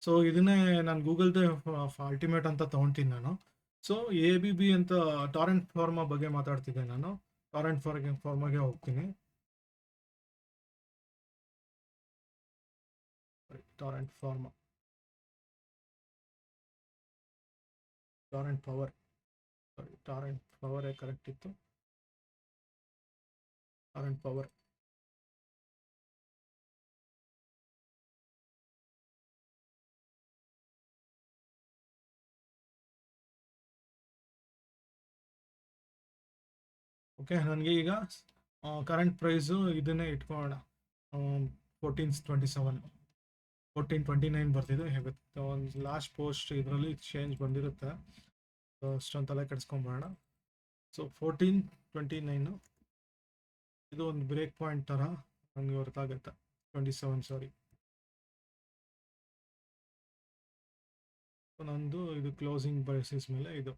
ಸೊ ಇದನ್ನೇ ನಾನು ಗೂಗಲ್ದೇ ಅಲ್ಟಿಮೇಟ್ ಅಂತ ತೊಗೊಳ್ತೀನಿ ನಾನು. ಸೊ ABB ಅಂತ ಟಾರೆಂಟ್ ಫಾರ್ಮಾ ಬಗ್ಗೆ ಮಾತಾಡ್ತಿದ್ದೆ ನಾನು. ಟಾರೆಂಟ್ ಫಾರ್ಮಾಗೆ ಹೋಗ್ತೀನಿ. Torrent Pharma, Torrent Power, Torrent ಪವರೇ ಕರೆಕ್ಟ್ ಇತ್ತು. ಟಾರೆಂಟ್ ಪವರ್ ಓಕೆ, ನನಗೆ ಈಗ ಕರೆಂಟ್ ಪ್ರೈಸು ಇದನ್ನೇ ಇಟ್ಕೊಳ್ಳೋಣ. 1427 1429 ಬರ್ತಿದೆ. ಹೇಗುತ್ತೆ ಒಂದು ಲಾಸ್ಟ್ ಪೋಸ್ಟ್ ಇದರಲ್ಲಿ ಚೇಂಜ್ ಬಂದಿರುತ್ತೆ. ಅಷ್ಟೊಂದು ತಲೆ ಕೆಡಿಸ್ಕೊಂಬೇಡ. ಸೊ 1429 ಇದು ಒಂದು ಬ್ರೇಕ್ ಪಾಯಿಂಟ್ ಥರ ನನಗೆ ಗೊತ್ತಾಗುತ್ತೆ. 27 ಸಾರಿ. ನಂದು ಇದು ಕ್ಲೋಸಿಂಗ್ ಪ್ರೈಸಸ್ ಮೇಲೆ ಇದು.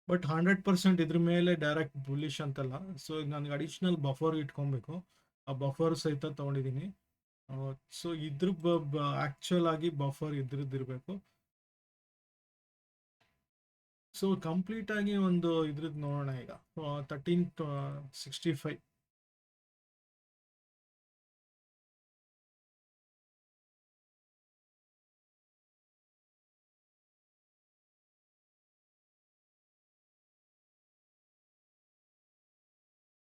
ಬಟ್ 100% ಇದ್ರ ಮೇಲೆ ಡೈರೆಕ್ಟ್ ಬುಲಿಶ್ ಅಂತಲ್ಲ. ಸೊ ಈಗ ನನಗೆ ಅಡಿಷ್ನಲ್ ಬಫರ್ ಇಟ್ಕೊಬೇಕು. ಆ ಬಫರ್ ಸಹಿತ ತೊಗೊಂಡಿದ್ದೀನಿ. ಸೊ ಇದ್ರ ಆ್ಯಕ್ಚುಲ್ ಆಗಿ ಬಫರ್ ಇದ್ರದ್ದಿರಬೇಕು. ಸೊ ಕಂಪ್ಲೀಟ್ ಆಗಿ ಒಂದು ಇದ್ರದ್ದು ನೋಡೋಣ ಈಗ. 1365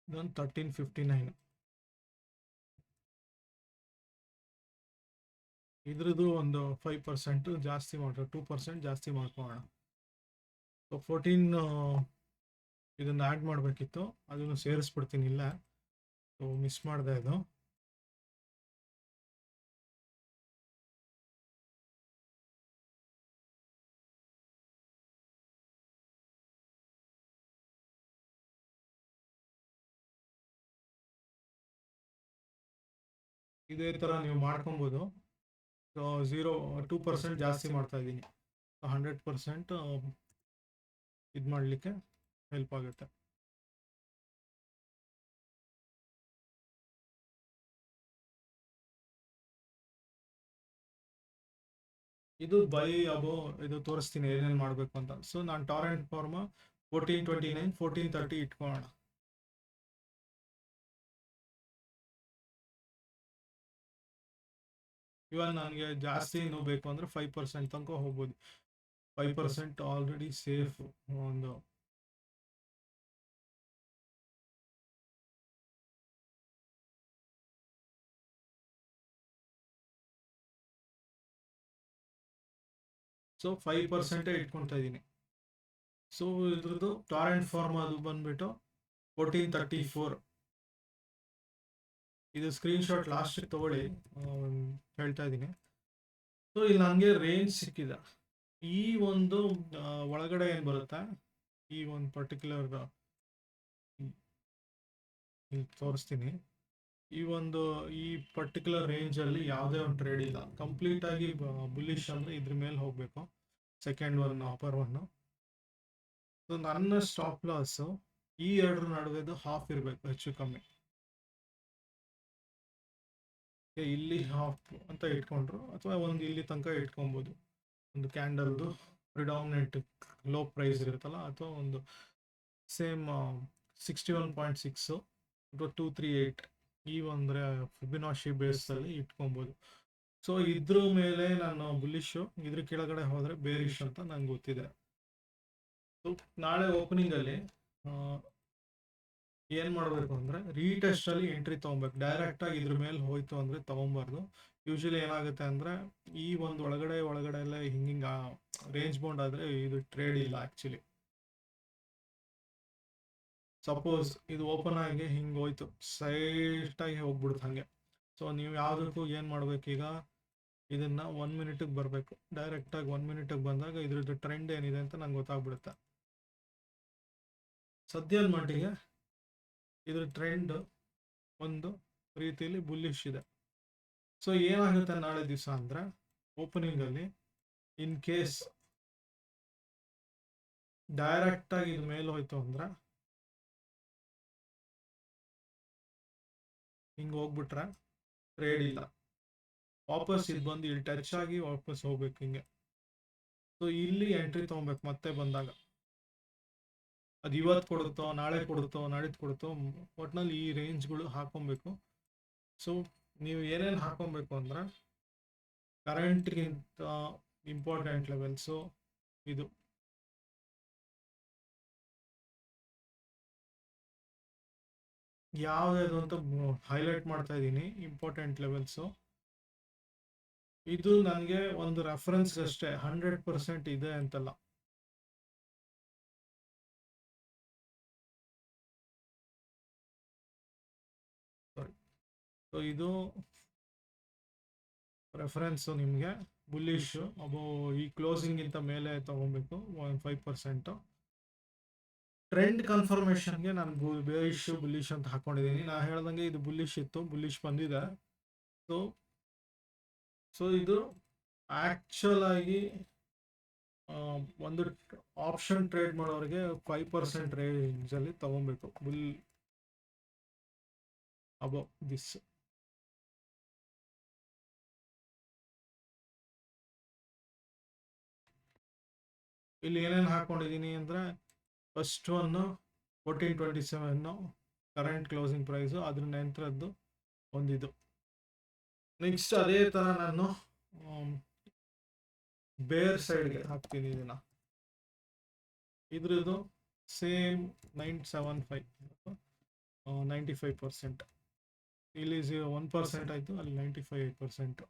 ಇದೊಂದು 1359 ಇದ್ರದ್ದು ಒಂದು 5% ಜಾಸ್ತಿ ಮಾಡ್ರೆ 2% ಜಾಸ್ತಿ ಮಾಡ್ಕೊಳ್ಳೋಣ. ಸೊ 14 ಇದನ್ನು ಆ್ಯಡ್ ಮಾಡಬೇಕಿತ್ತು, ಅದನ್ನು ಸೇರಿಸ್ಬಿಡ್ತೀನಿ. ಇಲ್ಲ, ಸೊ ಮಿಸ್ ಮಾಡಿದೆ ಇದು. ಇದೇ ಥರ ನೀವು ಮಾಡ್ಕೊಬೋದು. ಸೊ 2% ಜಾಸ್ತಿ ಮಾಡ್ತಾ ಇದ್ದೀನಿ. 100% ಇದು ಮಾಡಲಿಕ್ಕೆ ಹೆಲ್ಪ್ ಆಗುತ್ತೆ. ಇದು ಬೈ ಅಬೋ ಇದು ತೋರಿಸ್ತೀನಿ ಏನೇನು ಮಾಡಬೇಕು ಅಂತ. ಸೊ ನಾನು ಟಾರೆಂಟ್ ಫಾರ್ಮ 1429 1430 ಇಟ್ಕೊಳ್ಳೋಣ. ಇವಾಗ ನನಗೆ ಜಾಸ್ತಿ ಇನ್ನೂ ಬೇಕು ಅಂದರೆ 5% ತನಕ ಹೋಗ್ಬೋದು. 5% ಆಲ್ರೆಡಿ ಸೇಫ್. ಒಂದು ಸೊ 5% ಇಟ್ಕೊಳ್ತಾ ಇದ್ದೀನಿ. ಸೊ ಇದ್ರದ್ದು ಟಾರೆಂಟ್ ಫಾರ್ಮ್ ಅದು ಬಂದ್ಬಿಟ್ಟು 1434. ಇದು ಸ್ಕ್ರೀನ್ಶಾಟ್ ಲಾಸ್ಟ್ ತಗೊಳ್ಳಿ, ಹೇಳ್ತಾ ಇದ್ದೀನಿ. ಸೊ ಇಲ್ಲಿ ನನಗೆ ರೇಂಜ್ ಸಿಕ್ಕಿದೆ. ಈ ಒಂದು ಒಳಗಡೆ ಏನು ಬರುತ್ತೆ, ಈ ಒಂದು ಪರ್ಟಿಕ್ಯುಲರ್ ಇಲ್ಲಿ ತೋರಿಸ್ತೀನಿ. ಈ ಪರ್ಟಿಕ್ಯುಲರ್ ರೇಂಜಲ್ಲಿ ಯಾವುದೇ ಒಂದು ಟ್ರೇಡ್ ಇಲ್ಲ. ಕಂಪ್ಲೀಟ್ ಆಗಿ ಬುಲಿಶ್ ಅಂದರೆ ಇದ್ರ ಮೇಲೆ ಹೋಗಬೇಕು. Second one, upper one. So ನನ್ನ ಸ್ಟಾಪ್ ಲಾಸು ಈ ಎರಡರ ನಡುವೆದು ಹಾಫ್ ಇರಬೇಕು, ಹೆಚ್ಚು ಕಮ್ಮಿ. ಇಲ್ಲಿ ಹಾಫ್ ಅಂತ ಇಟ್ಕೊಂಡ್ರು, ಅಥವಾ ಒಂದು ಇಲ್ಲಿ ತನಕ ಇಟ್ಕೊಬೋದು. ಒಂದು ಕ್ಯಾಂಡಲ್ದು ಪ್ರಿಡಾಮಿನೆಂಟ್ ಲೋ ಪ್ರೈಸ್ ಇರುತ್ತಲ್ಲ, ಅಥವಾ ಒಂದು ಸೇಮ್ 61.6 ಅಥವಾ 238 ಈ ಅಂದರೆ ಫಿಬಿನಾಶಿ ಬೇಸಲ್ಲಿ ಇಟ್ಕೊಬೋದು. ಸೊ ಇದ್ರ ಮೇಲೆ ನಾನು ಬುಲಿಶು, ಇದ್ರ ಕೆಳಗಡೆ ಹೋದರೆ ಬೇರಿಶ್ ಅಂತ ನಂಗೆ ಗೊತ್ತಿದೆ. ಸೊ ನಾಳೆ ಓಪನಿಂಗಲ್ಲಿ ಏನು ಮಾಡಬೇಕು ಅಂದರೆ ರೀಟೆಸ್ಟಲ್ಲಿ ಎಂಟ್ರಿ ತೊಗೊಬೇಕು. ಡೈರೆಕ್ಟಾಗಿ ಇದ್ರ ಮೇಲೆ ಹೋಯ್ತು ಅಂದರೆ ತೊಗೊಬಾರ್ದು. ಯೂಶಲಿ ಏನಾಗುತ್ತೆ ಅಂದರೆ ಈ ಒಂದು ಒಳಗಡೆ ಎಲ್ಲ ಹಿಂಗೆ ರೇಂಜ್ ಬೌಂಡ್ ಆದರೆ ಇದು ಟ್ರೇಡ್ ಇಲ್ಲ ಆ್ಯಕ್ಚುಲಿ. ಸಪೋಸ್ ಇದು ಓಪನ್ ಆಗಿ ಹಿಂಗೆ ಹೋಯ್ತು, ಸೈಟಾಗಿ ಹೋಗ್ಬಿಡುತ್ತೆ ಹಾಗೆ. ಸೊ ನೀವು ಯಾವುದಕ್ಕೂ ಏನು ಮಾಡಬೇಕೀಗ, ಇದನ್ನು 1 ಮಿನಿಟಿಗೆ ಬರಬೇಕು. ಡೈರೆಕ್ಟಾಗಿ 1 ಮಿನಿಟಿಗೆ ಬಂದಾಗ ಇದ್ರದ್ದು ಟ್ರೆಂಡ್ ಏನಿದೆ ಅಂತ ನಂಗೆ ಗೊತ್ತಾಗ್ಬಿಡುತ್ತೆ. ಸದ್ಯದ ಮಟ್ಟಿಗೆ ಇದ್ರ ಟ್ರೆಂಡ್ ಒಂದು ರೀತಿಯಲ್ಲಿ ಬುಲ್ಲಿಶ್ ಇದೆ. ಸೊ ಏನಾಗುತ್ತೆ ನಾಳೆ ದಿವಸ ಅಂದರೆ ಓಪನಿಂಗಲ್ಲಿ ಇನ್ ಕೇಸ್ ಡೈರೆಕ್ಟಾಗಿ ಇದು ಮೇಲೆ ಹೋಯ್ತು ಅಂದರೆ ಹಿಂಗೆ ಹೋಗ್ಬಿಟ್ರೆ ಟ್ರೇಡ್ ಇಲ್ಲ. ವಾಪಸ್ ಇದು ಬಂದು ಇಲ್ಲಿ ಟಚ್ ಆಗಿ ವಾಪಸ್ ಹೋಗ್ಬೇಕು ಹಿಂಗೆ. ಸೊ ಇಲ್ಲಿ ಎಂಟ್ರಿ ತೊಗೊಬೇಕು ಮತ್ತೆ ಬಂದಾಗ. ಅದು ಇವತ್ತು ಕೊಡುತ್ತೋ, ನಾಳೆ ಕೊಡುತ್ತೋ, ನಾಡಿದ್ದು ಕೊಡುತ್ತೋ, ಒಟ್ನಲ್ಲಿ ಈ ರೇಂಜ್ಗಳು ಹಾಕೊಬೇಕು. ಸೊ ನೀವು ಏನೇನು ಹಾಕೊಬೇಕು ಅಂದ್ರೆ ಕರೆಂಟ್ಗಿಂತ ಇಂಪಾರ್ಟೆಂಟ್ ಲೆವೆಲ್ಸು ಇದು. ಯಾವ್ದು ಅಂತ ಹೈಲೈಟ್ ಮಾಡ್ತಾ ಇದ್ದೀನಿ, ಇಂಪಾರ್ಟೆಂಟ್ ಲೆವೆಲ್ಸು. ಇದು ನನಗೆ ಒಂದು ರೆಫರೆನ್ಸ್ ಅಷ್ಟೇ, 100% ಇದೆ ಅಂತಲ್ಲ. ಇದು ರೆಫರೆನ್ಸು ನಿಮಗೆ ಬುಲ್ಲಿಶು ಈ ಕ್ಲೋಸಿಂಗಿಂತ ಮೇಲೆ ತೊಗೊಬೇಕು 5%. ಟ್ರೆಂಡ್ ಕನ್ಫರ್ಮೇಷನ್ಗೆ ನಾನು ಬೇರಿಶ್ ಬುಲ್ಲಿಶ್ ಅಂತ ಹಾಕೊಂಡಿದ್ದೀನಿ. ನಾ ಹೇಳ್ದಂಗೆ ಇದು ಬುಲ್ಲಿಶ್ ಇತ್ತು, ಬುಲ್ಲಿಶ್ ಬಂದಿದೆ. ಸೊ ಇದು ಆ್ಯಕ್ಚುಲ್ ಆಗಿ ಒಂದು ಆಪ್ಷನ್ ಟ್ರೇಡ್ ಮಾಡೋರಿಗೆ 5% ರೇಂಜಲ್ಲಿ ತೊಗೊಬೇಕು ಬುಲ್ ಅಬೋ ದಿಸ್. ಇಲ್ಲಿ ಏನೇನು ಹಾಕೊಂಡಿದ್ದೀನಿ ಅಂದರೆ first one 1427 current closing price, ಅದ್ರ ನಂತರದ್ದು ಒಂದಿದು. ನೆಕ್ಸ್ಟ್ ಅದೇ ಥರ ನಾನು ಬೇರ್ ಸೈಡ್ಗೆ ಹಾಕ್ತೀನಿ ಇದನ್ನ. ಇದ್ರದ್ದು ಸೇಮ್ 975 95%. ಇಲ್ಲಿ 1% ಆಯಿತು, ಅಲ್ಲಿ 95%.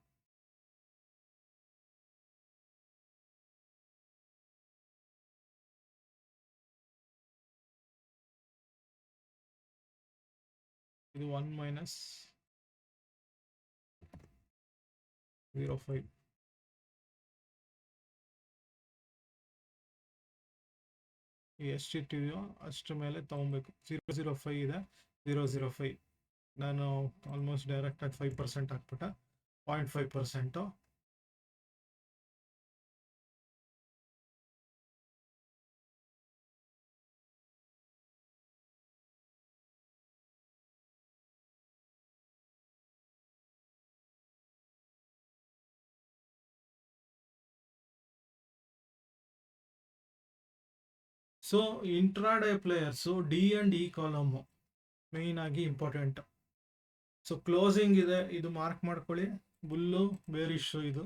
ಇದು 1 - 0.5. ಎಷ್ಟಿಟ್ಟಿದೆಯೋ ಅಷ್ಟರ ಮೇಲೆ ತೊಗೊಬೇಕು. 0.05 ಇದೆ, 0.05. ನಾನು ಆಲ್ಮೋಸ್ಟ್ ಡೈರೆಕ್ಟಾಗಿ 5% ಹಾಕ್ಬಿಟ್ಟೆ, 0.5%. So intraday players D and E column main ಆಗಿ ಇಂಪಾರ್ಟೆಂಟ್. ಸೊ ಕ್ಲೋಸಿಂಗ್ ಇದೆ, ಇದು ಮಾರ್ಕ್ ಮಾಡ್ಕೊಳ್ಳಿ. ಬುಲ್ಲು ಬೇರಿಶು ಇದು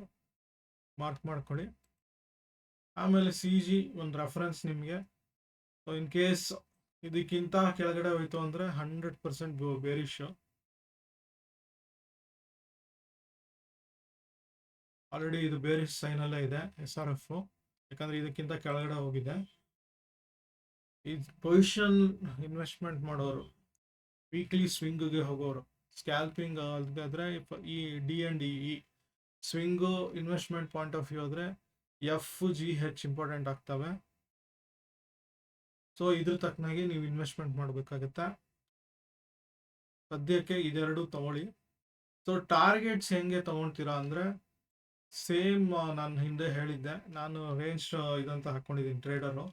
ಮಾರ್ಕ್ ಮಾಡ್ಕೊಳ್ಳಿ. ಆಮೇಲೆ CG ಒಂದು ರೆಫರೆನ್ಸ್ ನಿಮಗೆ. ಸೊ ಇನ್ ಕೇಸ್ ಇದಕ್ಕಿಂತ ಕೆಳಗಡೆ ಹೋಯ್ತು ಅಂದರೆ 100% ಬೇರಿಶು. ಆಲ್ರೆಡಿ ಇದು ಬೇರಿಶ್ ಸೈನಲ್ಲೇ ಇದೆ SRF, ಯಾಕಂದರೆ ಇದಕ್ಕಿಂತ ಕೆಳಗಡೆ ಹೋಗಿದೆ. ಈ ಪೊಸಿಷನ್ ಇನ್ವೆಸ್ಟ್ಮೆಂಟ್ ಮಾಡೋರು, ವೀಕ್ಲಿ ಸ್ವಿಂಗ್ಗೆ ಹೋಗೋರು, ಸ್ಕ್ಯಾಲ್ಪಿಂಗ್ ಆದರೆ ಈ D and E swing investment point of view ಆದರೆ FGH ಇಂಪಾರ್ಟೆಂಟ್ ಆಗ್ತವೆ. ಸೊ ಇದ್ರ ತಕ್ಕನಾಗಿ ನೀವು ಇನ್ವೆಸ್ಟ್ಮೆಂಟ್ ಮಾಡಬೇಕಾಗತ್ತೆ. ಸದ್ಯಕ್ಕೆ ಇದೆರಡು ತಗೊಳ್ಳಿ. ಸೊ ಟಾರ್ಗೆಟ್ಸ್ ಹೆಂಗೆ ತೊಗೊಳ್ತೀರಾ ಅಂದರೆ ಸೇಮ್ ನಾನು ಹಿಂದೆ ಹೇಳಿದ್ದೆ, ನಾನು ರೇಂಜ್ ಇದಂತ ಹಾಕ್ಕೊಂಡಿದ್ದೀನಿ ಟ್ರೇಡರು.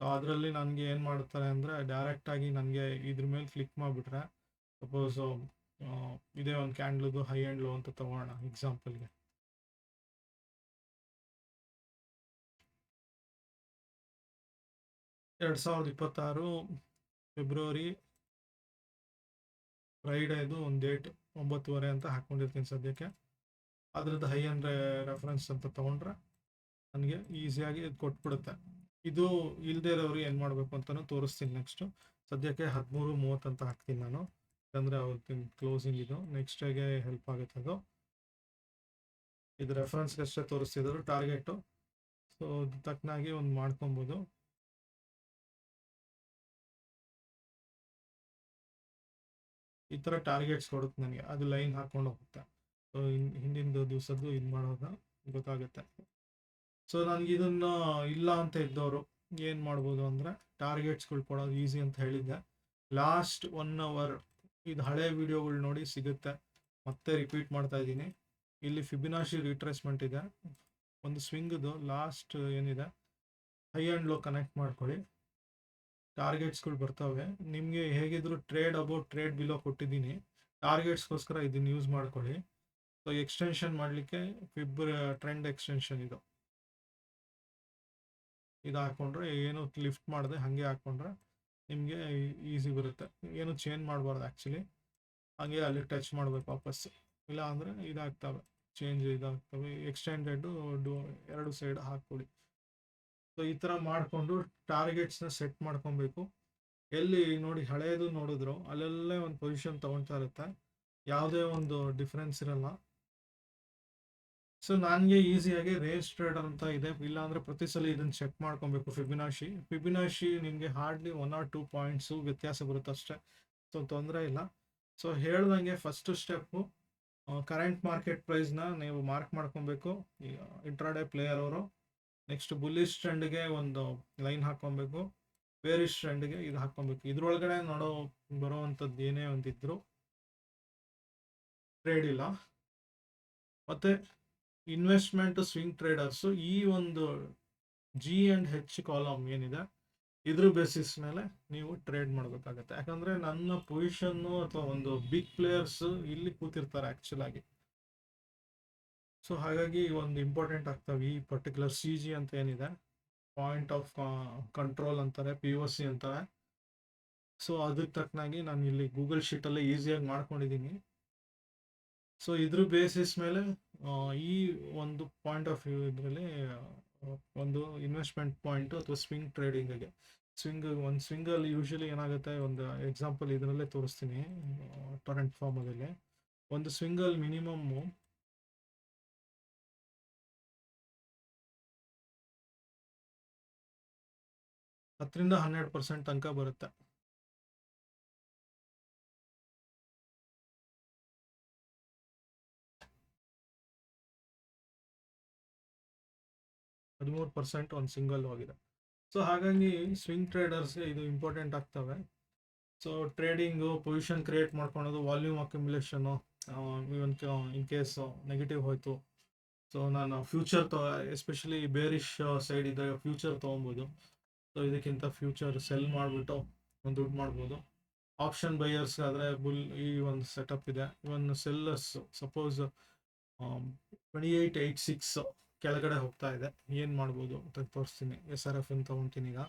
ಸೊ ಅದರಲ್ಲಿ ನನಗೆ ಏನು ಮಾಡ್ತಾರೆ ಅಂದರೆ ಡೈರೆಕ್ಟಾಗಿ ನನಗೆ ಇದ್ರ ಮೇಲೆ ಕ್ಲಿಕ್ ಮಾಡಿಬಿಟ್ರೆ, ಸಪೋಸು ಇದೇ ಒಂದು ಕ್ಯಾಂಡ್ಲದು ಹೈ ಆ್ಯಂಡ್ ಲೋ ಅಂತ ತೊಗೊಳ್ಳೋಣ ಎಕ್ಸಾಂಪಲ್ಗೆ. $2026 ಫೆಬ್ರವರಿ ಫ್ರೈಡೇದು ಒಂದು ಡೇಟ್ 9:30 ಅಂತ ಹಾಕ್ಕೊಂಡಿರ್ತೀನಿ ಸದ್ಯಕ್ಕೆ. ಅದ್ರದ್ದು ಹೈ ಆ್ಯಂಡ್ ರೆಫರೆನ್ಸ್ ಅಂತ ತೊಗೊಂಡ್ರೆ ನನಗೆ ಈಸಿಯಾಗಿ ಇದು ಕೊಟ್ಬಿಡುತ್ತೆ. ಇದು ಇಲ್ಲದೆ ಇರೋರು ಏನು ಮಾಡಬೇಕು ಅಂತಲೂ ತೋರಿಸ್ತೀನಿ ನೆಕ್ಸ್ಟು. ಸದ್ಯಕ್ಕೆ 13:30 ಅಂತ ಹಾಕ್ತೀನಿ ನಾನು, ಯಾಕಂದರೆ ಅವತ್ತಿನ ಕ್ಲೋಸಿಂಗ್ ಇದು ನೆಕ್ಸ್ಟ್ಗೆ ಹೆಲ್ಪ್ ಆಗುತ್ತೆ. ಅದು ಇದು ರೆಫರೆನ್ಸ್ಗೆ ಅಷ್ಟೇ ತೋರಿಸ್ತಿದ್ರು ಟಾರ್ಗೆಟು. ಸೊ ತಕ್ಕನಾಗಿ ಒಂದು ಮಾಡ್ಕೊಬೋದು. ಈ ಥರ ಟಾರ್ಗೆಟ್ಸ್ ಕೊಡುತ್ತೆ ನನಗೆ, ಅದು ಲೈನ್ ಹಾಕ್ಕೊಂಡು ಹೋಗುತ್ತೆ. ಸೊ ಹಿಂದಿನ ದಿವಸದ್ದು ಇದು ಮಾಡೋದು ಗೊತ್ತಾಗುತ್ತೆ. ಸೊ ನನಗೆ ಇದನ್ನು ಇಲ್ಲ ಅಂತ ಇದ್ದವರು ಏನು ಮಾಡ್ಬೋದು ಅಂದರೆ ಟಾರ್ಗೆಟ್ಸ್ಗಳು ಕೊಡೋದು ಈಸಿ ಅಂತ ಹೇಳಿದ್ದೆ. ಲಾಸ್ಟ್ 1 hour ಇದು ಹಳೆ ವಿಡಿಯೋಗಳು ನೋಡಿ ಸಿಗುತ್ತೆ, ಮತ್ತೆ ರಿಪೀಟ್ ಮಾಡ್ತಾ ಇದ್ದೀನಿ. ಇಲ್ಲಿ ಫಿಬಿನಾಶಿ ರಿಟ್ರೇಸ್ಮೆಂಟ್ ಇದೆ, ಒಂದು ಸ್ವಿಂಗ್ದು ಲಾಸ್ಟ್ ಏನಿದೆ ಹೈ ಆ್ಯಂಡ್ ಲೋ ಕನೆಕ್ಟ್ ಮಾಡ್ಕೊಳ್ಳಿ. ಟಾರ್ಗೆಟ್ಸ್ಗಳು ಬರ್ತವೆ ನಿಮಗೆ. ಹೇಗಿದ್ರು ಟ್ರೇಡ್ ಅಬೌಟ್ ಟ್ರೇಡ್ ಬಿಲೋ ಕೊಟ್ಟಿದ್ದೀನಿ, ಟಾರ್ಗೆಟ್ಸ್ಗೋಸ್ಕರ ಇದನ್ನು ಯೂಸ್ ಮಾಡ್ಕೊಳ್ಳಿ. ಸೊ ಎಕ್ಸ್ಟೆನ್ಷನ್ ಮಾಡಲಿಕ್ಕೆ ಟ್ರೆಂಡ್ ಎಕ್ಸ್ಟೆನ್ಷನ್ ಇದು ಹಾಕ್ಕೊಂಡ್ರೆ ಏನು ಲಿಫ್ಟ್ ಮಾಡಿದೆ ಹಾಗೆ ಹಾಕ್ಕೊಂಡ್ರೆ ನಿಮಗೆ ಈಸಿ ಬರುತ್ತೆ. ಏನು ಚೇಂಜ್ ಮಾಡಬಾರ್ದು ಆ್ಯಕ್ಚುಲಿ, ಹಾಗೆ ಅಲ್ಲಿ ಟಚ್ ಮಾಡಬೇಕು ವಾಪಸ್, ಇಲ್ಲ ಅಂದರೆ ಇದಾಗ್ತವೆ ಚೇಂಜ್ ಇದಾಗ್ತವೆ. ಎಕ್ಸ್ಟೆಂಡೆಡ್ ಎರಡು ಸೈಡ್ ಹಾಕ್ಕೊಳ್ಳಿ. ಸೊ ಈ ಥರ ಮಾಡಿಕೊಂಡು ಟಾರ್ಗೆಟ್ಸ್ನ ಸೆಟ್ ಮಾಡ್ಕೊಬೇಕು. ಎಲ್ಲಿ ನೋಡಿ ಹಳೇದು ನೋಡಿದ್ರು ಅಲ್ಲೆಲ್ಲೇ ಒಂದು ಪೊಸಿಷನ್ ತೊಗೊಳ್ತಾ ಇರುತ್ತೆ, ಯಾವುದೇ ಒಂದು ಡಿಫ್ರೆನ್ಸ್ ಇರಲ್ಲ. ಸೊ ನನಗೆ ಈಸಿಯಾಗಿ ರೇಂಜ್ ಟ್ರೇಡರ್ ಅಂತ ಇದೆ, ಇಲ್ಲಾಂದರೆ ಪ್ರತಿ ಸಲ ಇದನ್ನು ಚೆಕ್ ಮಾಡ್ಕೊಬೇಕು. ಫಿಬಿನಾಶಿ ನಿಮಗೆ ಹಾರ್ಡ್ಲಿ 1 or 2 ಪಾಯಿಂಟ್ಸು ವ್ಯತ್ಯಾಸ ಬರುತ್ತೆ ಅಷ್ಟೇ, ಸೊ ತೊಂದರೆ ಇಲ್ಲ. ಸೊ ಹೇಳ್ದಂಗೆ ಫಸ್ಟ್ ಸ್ಟೆಪ್ಪು ಕರೆಂಟ್ ಮಾರ್ಕೆಟ್ ಪ್ರೈಸ್ನ ನೀವು ಮಾರ್ಕ್ ಮಾಡ್ಕೊಬೇಕು ಇಂಟ್ರಾಡೇ ಪ್ಲೇಯರ್ ಅವರು. ನೆಕ್ಸ್ಟ್ ಬುಲ್ಲಿಶ್ ಟ್ರೆಂಡ್ಗೆ ಒಂದು ಲೈನ್ ಹಾಕೊಬೇಕು, ಬೇರಿಶ್ ಟ್ರೆಂಡ್ಗೆ ಇದು ಹಾಕೊಬೇಕು. ಇದ್ರೊಳಗಡೆ ಬರುವಂಥದ್ದು ಏನೇ ಒಂದಿದ್ರು ಟ್ರೇಡ್ ಇಲ್ಲ. ಮತ್ತೆ ಇನ್ವೆಸ್ಟ್ಮೆಂಟ್ ಸ್ವಿಂಗ್ ಟ್ರೇಡರ್ಸು ಈ ಒಂದು G&H ಕಾಲಮ್ ಏನಿದೆ ಇದ್ರ ಬೇಸಿಸ್ ಮೇಲೆ ನೀವು ಟ್ರೇಡ್ ಮಾಡಬೇಕಾಗತ್ತೆ. ಯಾಕಂದ್ರೆ ನನ್ನ ಪೊಸಿಷನ್ನು ಅಥವಾ ಒಂದು ಬಿಗ್ ಪ್ಲೇಯರ್ಸ್ ಇಲ್ಲಿ ಕೂತಿರ್ತಾರೆ ಆಕ್ಚುಲ್ ಆಗಿ. ಸೊ ಹಾಗಾಗಿ ಒಂದು ಇಂಪಾರ್ಟೆಂಟ್ ಆಗ್ತವೆ ಈ ಪರ್ಟಿಕ್ಯುಲರ್ CG ಅಂತ ಏನಿದೆ, ಪಾಯಿಂಟ್ ಆಫ್ ಕಂಟ್ರೋಲ್ ಅಂತಾರೆ, POC ಅಂತಾರೆ. ಸೊ ಅದಕ್ಕೆ ತಕ್ಕನಾಗಿ ನಾನು ಇಲ್ಲಿ ಗೂಗಲ್ ಶೀಟಲ್ಲೇ ಈಸಿಯಾಗಿ ಮಾಡ್ಕೊಂಡಿದ್ದೀನಿ. ಸೊ ಇದ್ರ ಬೇಸಿಸ್ ಮೇಲೆ ಈ ಒಂದು ಪಾಯಿಂಟ್ ಆಫ್ ವ್ಯೂ ಇದರಲ್ಲಿ ಒಂದು ಇನ್ವೆಸ್ಟ್ಮೆಂಟ್ ಪಾಯಿಂಟ್ ಅಥವಾ ಸ್ವಿಂಗ್ ಟ್ರೇಡಿಂಗ್ಗೆ ಒಂದು ಸ್ವಿಂಗಲ್ಲಿ ಯೂಶಲಿ ಏನಾಗುತ್ತೆ, ಒಂದು ಎಕ್ಸಾಂಪಲ್ ಇದರಲ್ಲೇ ತೋರಿಸ್ತೀನಿ ಟೊರೆಂಟ್ ಫಾರ್ಮದಲ್ಲಿ. ಒಂದು ಸ್ವಿಂಗಲ್ಲಿ ಮಿನಿಮಮ್ಮು 10-12% ತನಕ ಬರುತ್ತೆ. %13 ಒಂದು ಸಿಂಗಲ್ ಹೋಗಿದೆ. ಸೊ ಹಾಗಾಗಿ ಸ್ವಿಂಗ್ ಟ್ರೇಡರ್ಸ್ಗೆ ಇದು ಇಂಪಾರ್ಟೆಂಟ್ ಆಗ್ತವೆ. ಸೊ ಟ್ರೇಡಿಂಗು, ಪೊಸಿಷನ್ ಕ್ರಿಯೇಟ್ ಮಾಡ್ಕೊಳೋದು, ವಾಲ್ಯೂಮ್ ಅಕ್ಯುಮುಲೇಷನು, ಇನ್ ಕೇಸ್ ನೆಗೆಟಿವ್ ಹೋಯ್ತು, ಸೊ ನಾನು ಫ್ಯೂಚರ್ ಎಸ್ಪೆಷಲಿ ಬೇರಿಶ್ ಸೈಡ್ ಇದ್ದಾಗ ಫ್ಯೂಚರ್ ತೊಗೊಬೋದು. ಸೊ ಇದಕ್ಕಿಂತ ಫ್ಯೂಚರ್ ಸೆಲ್ ಮಾಡಿಬಿಟ್ಟು ಒಂದು ದುಡ್ಡು ಮಾಡ್ಬೋದು. ಆಪ್ಷನ್ ಬೈಯರ್ಸ್ ಆದರೆ ಈ ಒಂದು ಸೆಟಪ್ ಇದೆ. ಇವನ್ ಸೆಲ್ಲರ್ಸ್ ಸಪೋಸ್ 2886 ಕೆಳಗಡೆ ಹೋಗ್ತಾ ಇದೆ, ಏನು ಮಾಡ್ಬೋದು ಅಂತ ತೋರಿಸ್ತೀನಿ. SRF ಅಂತ ತೊಗೊತೀನಿ. ಈಗ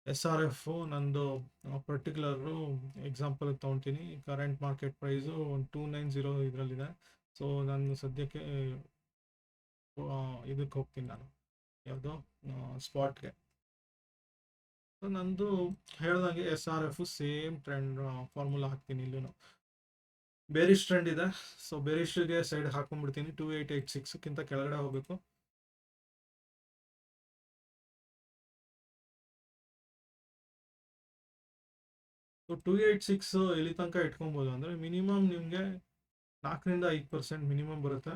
SRF ನಂದು ಪರ್ಟಿಕ್ಯುಲರು ಎಕ್ಸಾಂಪಲ್ ತೊಗೊತೀನಿ. ಕರೆಂಟ್ ಮಾರ್ಕೆಟ್ ಪ್ರೈಸು 290 ಇದರಲ್ಲಿದೆ. ಸೊ ನಾನು ಸದ್ಯಕ್ಕೆ ಇದಕ್ಕೆ ಹೋಗ್ತೀನಿ, ನಾನು ಯಾವುದು ಸ್ಪಾಟ್ಗೆ. ಸೊ ನಂದು ಹೇಳ್ದಂಗೆ SRF ಸೇಮ್ ಟ್ರೆಂಡ್ ಫಾರ್ಮುಲಾ ಹಾಕ್ತೀನಿ. ಇಲ್ಲೂ ಬೇರಿಶ್ ಟ್ರೆಂಡ್ ಇದೆ, ಸೊ ಬೇರಿಶ್ಗೆ ಸೈಡ್ ಹಾಕೊಂಡ್ಬಿಡ್ತೀನಿ. 2886ಕ್ಕಿಂತ ಕೆಳಗಡೆ ಹೋಗ್ಬೇಕು. ಸೊ 286 ಎಲ್ಲಿ ತನಕ ಇಟ್ಕೊಬೋದು ಅಂದರೆ ಮಿನಿಮಮ್ ನಿಮಗೆ 4-5% ಮಿನಿಮಮ್ ಬರುತ್ತೆ.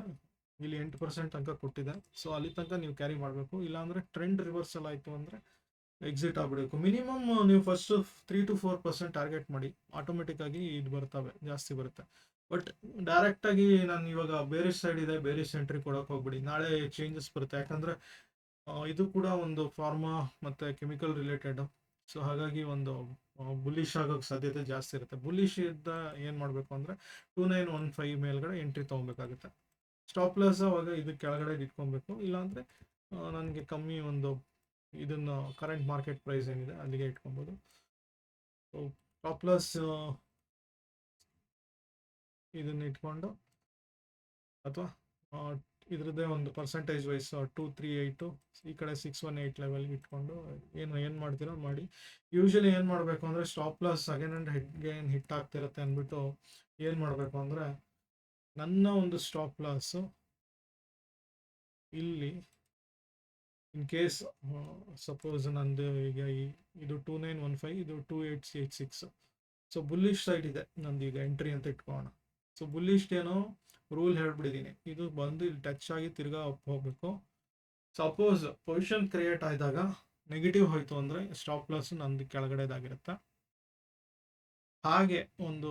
ಇಲ್ಲಿ 8% ತನಕ ಕೊಟ್ಟಿದೆ. ಸೊ ಅಲ್ಲಿ ತನಕ ನೀವು ಕ್ಯಾರಿ ಮಾಡಬೇಕು. ಇಲ್ಲಾಂದರೆ ಟ್ರೆಂಡ್ ರಿವರ್ಸಲ್ ಆಯಿತು ಅಂದರೆ ಎಕ್ಸಿಟ್ ಆಗ್ಬಿಡಬೇಕು. ಮಿನಿಮಮ್ ನೀವು ಫಸ್ಟ್ 3-4% ಟಾರ್ಗೆಟ್ ಮಾಡಿ, ಆಟೋಮೆಟಿಕ್ಕಾಗಿ ಇದು ಬರ್ತವೆ, ಜಾಸ್ತಿ ಬರುತ್ತೆ. ಬಟ್ ಡೈರೆಕ್ಟಾಗಿ ನಾನು ಇವಾಗ ಬೇರೆ ಸೈಡ್ ಇದೆ, ಬೇರೆ ಎಂಟ್ರಿ ಕೊಡೋಕೆ ಹೋಗ್ಬಿಡಿ, ನಾಳೆ ಚೇಂಜಸ್ ಬರುತ್ತೆ. ಯಾಕಂದರೆ ಇದು ಕೂಡ ಒಂದು ಫಾರ್ಮಾ ಮತ್ತು ಕೆಮಿಕಲ್ ರಿಲೇಟೆಡ್. ಸೊ ಹಾಗಾಗಿ ಒಂದು ಬುಲ್ಲಿಶ್ ಆಗೋಕ್ಕೆ ಸಾಧ್ಯತೆ ಜಾಸ್ತಿ ಇರುತ್ತೆ. ಬುಲ್ಲಿಶ್ ಇದ್ದ ಏನು ಮಾಡಬೇಕು ಅಂದರೆ 2915 ಮೇಲ್ಗಡೆ ಎಂಟ್ರಿ ತೊಗೊಬೇಕಾಗುತ್ತೆ. ಸ್ಟಾಪ್ ಲಾಸ್ ಅವಾಗ ಇದು ಕೆಳಗಡೆ ಇಟ್ಕೊಬೇಕು. ಇಲ್ಲಾಂದರೆ ನನಗೆ ಕಮ್ಮಿ ಒಂದು ಇದನ್ನು ಕರೆಂಟ್ ಮಾರ್ಕೆಟ್ ಪ್ರೈಸ್ ಏನಿದೆ ಅಲ್ಲಿಗೆ ಇಟ್ಕೊಬೋದು. ಸೊ ಸ್ಟಾಪ್ ಲಾಸ್ ಇದನ್ನು ಇಟ್ಕೊಂಡು, ಅಥವಾ ಇದ್ರದ್ದೇ ಒಂದು ಪರ್ಸೆಂಟೇಜ್ ವೈಸ್ 238 ಈ ಕಡೆ 618 ಲೆವೆಲ್ಗೆ ಇಟ್ಕೊಂಡು ಏನು ಮಾಡ್ತೀರೋ ಮಾಡಿ. ಯೂಶಲಿ ಏನು ಮಾಡಬೇಕು ಅಂದರೆ ಸ್ಟಾಪ್ ಲಾಸ್ ಅಗೇನ್ ಆ್ಯಂಡ್ ಹೆಡ್ಗೇನ್ ಹಿಟ್ ಆಗ್ತಿರುತ್ತೆ ಅಂದ್ಬಿಟ್ಟು ಏನು ಮಾಡಬೇಕು ಅಂದರೆ, ನನ್ನ ಒಂದು ಸ್ಟಾಪ್ ಲಾಸು ಇಲ್ಲಿ ಇನ್ ಕೇಸ್ ಸಪೋಸ್ ನಂದು ಈಗ ಇದು 2915, ಇದು 2886. ಸೊ ಬುಲ್ಲಿಶ್ ಸೈಡ್ ಇದೆ ನಂದು ಈಗ ಎಂಟ್ರಿ ಅಂತ ಇಟ್ಕೊಳ್ಳೋಣ. ಸೊ ಬುಲ್ಲಿಶ್ ಏನೋ ರೂಲ್ ಹೇಳ್ಬಿಟ್ಟಿದ್ದೀನಿ, ಇದು ಬಂದು ಇಲ್ಲಿ ಟಚ್ ಆಗಿ ತಿರ್ಗಾ ಅಪ್ ಹೋಗಬೇಕು. ಸಪೋಸ್ ಪೊಸಿಷನ್ ಕ್ರಿಯೇಟ್ ಆದಾಗ ನೆಗೆಟಿವ್ ಹೋಯ್ತು ಅಂದರೆ ಸ್ಟಾಪ್ ಲಾಸ್ ನಂದು ಕೆಳಗಡೆದಾಗಿರುತ್ತೆ. ಹಾಗೆ ಒಂದು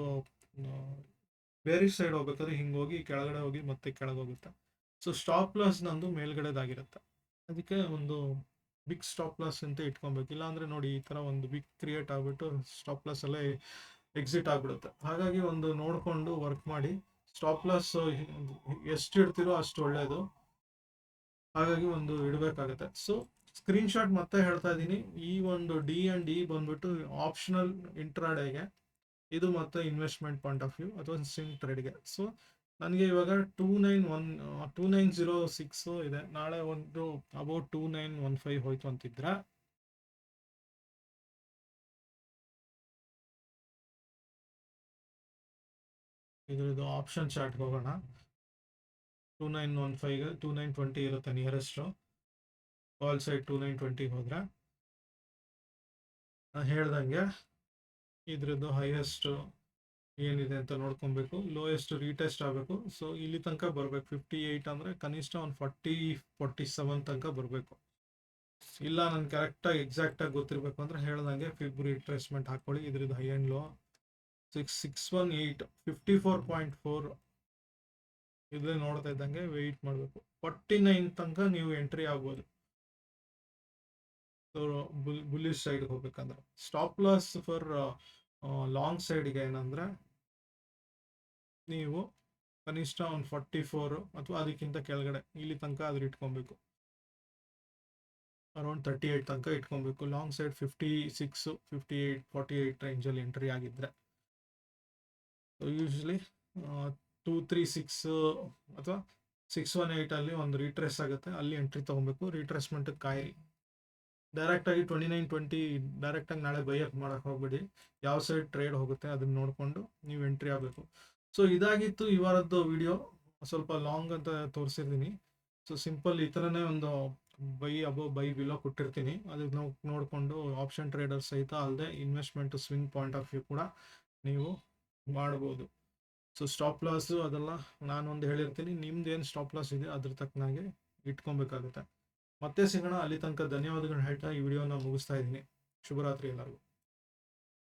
ಬೇರಿಶ್ ಸೈಡ್ ಹೋಗ್ಬೇಕಾದ್ರೆ ಹಿಂಗೆ ಹೋಗಿ ಕೆಳಗಡೆ ಹೋಗಿ ಮತ್ತೆ ಕೆಳಗೆ ಹೋಗುತ್ತೆ. ಸೊ ಸ್ಟಾಪ್ ಲಾಸ್ ನಂದು ಮೇಲ್ಗಡೆದಾಗಿರುತ್ತೆ. ಅದಕ್ಕೆ ಒಂದು ಬಿಗ್ ಸ್ಟಾಪ್ ಲಾಸ್ ಅಂತ ಇಟ್ಕೊಬೇಕು. ಇಲ್ಲಾಂದರೆ ನೋಡಿ ಈ ಥರ ಒಂದು ಬಿಗ್ ಕ್ರಿಯೇಟ್ ಆಗಿಬಿಟ್ಟು ಸ್ಟಾಪ್ ಲಾಸ್ ಎಲ್ಲ ಎಕ್ಸಿಟ್ ಆಗಿಬಿಡುತ್ತೆ. ಹಾಗಾಗಿ ಒಂದು ನೋಡಿಕೊಂಡು ವರ್ಕ್ ಮಾಡಿ. ಸ್ಟಾಪ್ ಲಾಸ್ ಎಷ್ಟು ಇಡ್ತೀರೋ ಅಷ್ಟು ಒಳ್ಳೆಯದು. ಹಾಗಾಗಿ ಒಂದು ಇಡಬೇಕಾಗತ್ತೆ. ಸೊ ಸ್ಕ್ರೀನ್ಶಾಟ್ ಮತ್ತೆ ಹೇಳ್ತಾ ಇದ್ದೀನಿ, ಈ ಒಂದು D&E ಬಂದ್ಬಿಟ್ಟು ಆಪ್ಷನಲ್ ಇಂಟ್ರಾಡೇಗೆ, ಇದು ಮತ್ತೆ ಇನ್ವೆಸ್ಟ್ಮೆಂಟ್ ಪಾಯಿಂಟ್ ಆಫ್ ವ್ಯೂ ಅಥವಾ ಸ್ವಿಂಗ್ ಟ್ರೇಡ್ಗೆ. ಸೊ ನನಗೆ ಇವಾಗ 2906 ಇದೆ. ನಾಳೆ ಒಂದು ಅಬೌಟ್ 2915 ಹೋಯ್ತು ಅಂತಿದ್ರೆ ಇದ್ರದ್ದು ಆಪ್ಷನ್ ಚಾರ್ಟ್ಗೆ ಹೋಗೋಣ. 2915ಗೆ 2920 ಇರುತ್ತೆ ನಿಯರೆಸ್ಟು. ಕಾಲ್ ಸೈಡ್ 2920 ಹೋದರೆ ನಾನು ಹೇಳ್ದಂಗೆ ಇದ್ರದ್ದು ಹೈಯೆಸ್ಟ್ ಏನಿದೆ ಅಂತ ನೋಡ್ಕೊಬೇಕು, ಲೋಯೆಸ್ಟ್ ರೀಟೆಸ್ಟ್ ಆಗಬೇಕು. ಸೊ ಇಲ್ಲಿ ತನಕ ಬರಬೇಕು 58 ಅಂದರೆ ಕನಿಷ್ಠ ಒಂದು 47 ತನಕ ಬರಬೇಕು. ಇಲ್ಲ ನನ್ಗೆ ಕರೆಕ್ಟಾಗಿ ಎಕ್ಸಾಕ್ಟಾಗಿ ಗೊತ್ತಿರಬೇಕು ಅಂದರೆ ಹೇಳ್ದಂಗೆ ಫಿಬ್ ರಿಟ್ರೇಸ್ಮೆಂಟ್ ಹಾಕ್ಕೊಳ್ಳಿ. ಇದ್ರದ್ದು ಹೈ ಆ್ಯಂಡ್ ಲೋ 618 54.4 ಇದ್ರೆ ನೋಡ್ತಾ ಇದ್ದಂಗೆ ವೆಯ್ಟ್ ಮಾಡಬೇಕು. 49 ತನಕ ನೀವು ಎಂಟ್ರಿ ಆಗ್ಬೋದು. ಸೊ ಬುಲ್ಲಿಶ್ ಸೈಡ್ ಹೋಗ್ಬೇಕಂದ್ರೆ ಸ್ಟಾಪ್ ಲಾಸ್ ಫಾರ್ ಲಾಂಗ್ ಸೈಡ್ಗೆ ಏನಂದ್ರೆ ನೀವು ಕನಿಷ್ಠ ಒಂದು 44 ಅಥವಾ ಅದಕ್ಕಿಂತ ಕೆಳಗಡೆ ಇಲ್ಲಿ ತನಕ ಅದ್ರ ಇಟ್ಕೊಬೇಕು. ಅರೌಂಡ್ 38 ತನಕ ಇಟ್ಕೊಬೇಕು. ಲಾಂಗ್ ಸೈಡ್ 56 58 48 ರೇಂಜಲ್ಲಿ ಎಂಟ್ರಿ ಆಗಿದ್ರೆ ಯೂಶ್ವಲಿ 236 ಅಥವಾ 618 ಅಲ್ಲಿ ಒಂದು ರೀಟ್ರೇಸ್ ಆಗುತ್ತೆ, ಅಲ್ಲಿ ಎಂಟ್ರಿ ತೊಗೊಬೇಕು. ರೀಟ್ರೇಸ್ಮೆಂಟ್ ಕಾಯಿರಿ. ಡೈರೆಕ್ಟಾಗಿ 29-20 ಡೈರೆಕ್ಟಾಗಿ ನಾಳೆ ಬೈಯಕ್ ಮಾಡಕ್ಕೆ ಹೋಗ್ಬೇಡಿ. ಯಾವ ಸೈಡ್ ಟ್ರೇಡ್ ಹೋಗುತ್ತೆ ಅದನ್ನ ನೋಡಿಕೊಂಡು ನೀವು ಎಂಟ್ರಿ ಆಗಬೇಕು. ಸೊ ಇದಾಗಿತ್ತು ಈ ವಾರದ್ದು ವಿಡಿಯೋ. ಸ್ವಲ್ಪ ಲಾಂಗ್ ಅಂತ ತೋರಿಸಿರ್ತೀನಿ. ಸೊ ಸಿಂಪಲ್ ಈ ಥರನೇ ಒಂದು ಬೈ ಅಬೋ ಬೈ ಬಿಲೋ ಕೊಟ್ಟಿರ್ತೀನಿ. ಅದಕ್ಕೆ ನಾವು ನೋಡಿಕೊಂಡು ಆಪ್ಷನ್ ಟ್ರೇಡರ್ ಸಹಿತ ಅಲ್ಲದೆ investment swing point of view ಕೂಡ ನೀವು ಮಾಡ್ಬೋದು. ಸೊ ಸ್ಟಾಪ್ ಲಾಸು ಅದೆಲ್ಲ ನಾನೊಂದು ಹೇಳಿರ್ತೀನಿ, ನಿಮ್ದು ಏನು ಸ್ಟಾಪ್ ಲಾಸ್ ಇದೆ ಅದ್ರ ತಕ್ಕನಾಗೆ ಇಟ್ಕೊಬೇಕಾಗುತ್ತೆ. ಮತ್ತೆ ಸಿಗೋಣ. ಅಲ್ಲಿ ತನಕ ಧನ್ಯವಾದಗಳು ಹೇಳ್ತಾ ಈ ವಿಡಿಯೋನ ಮುಗಿಸ್ತಾ ಇದ್ದೀನಿ. ಶುಭರಾತ್ರಿ ಎಲ್ಲರಿಗೂ.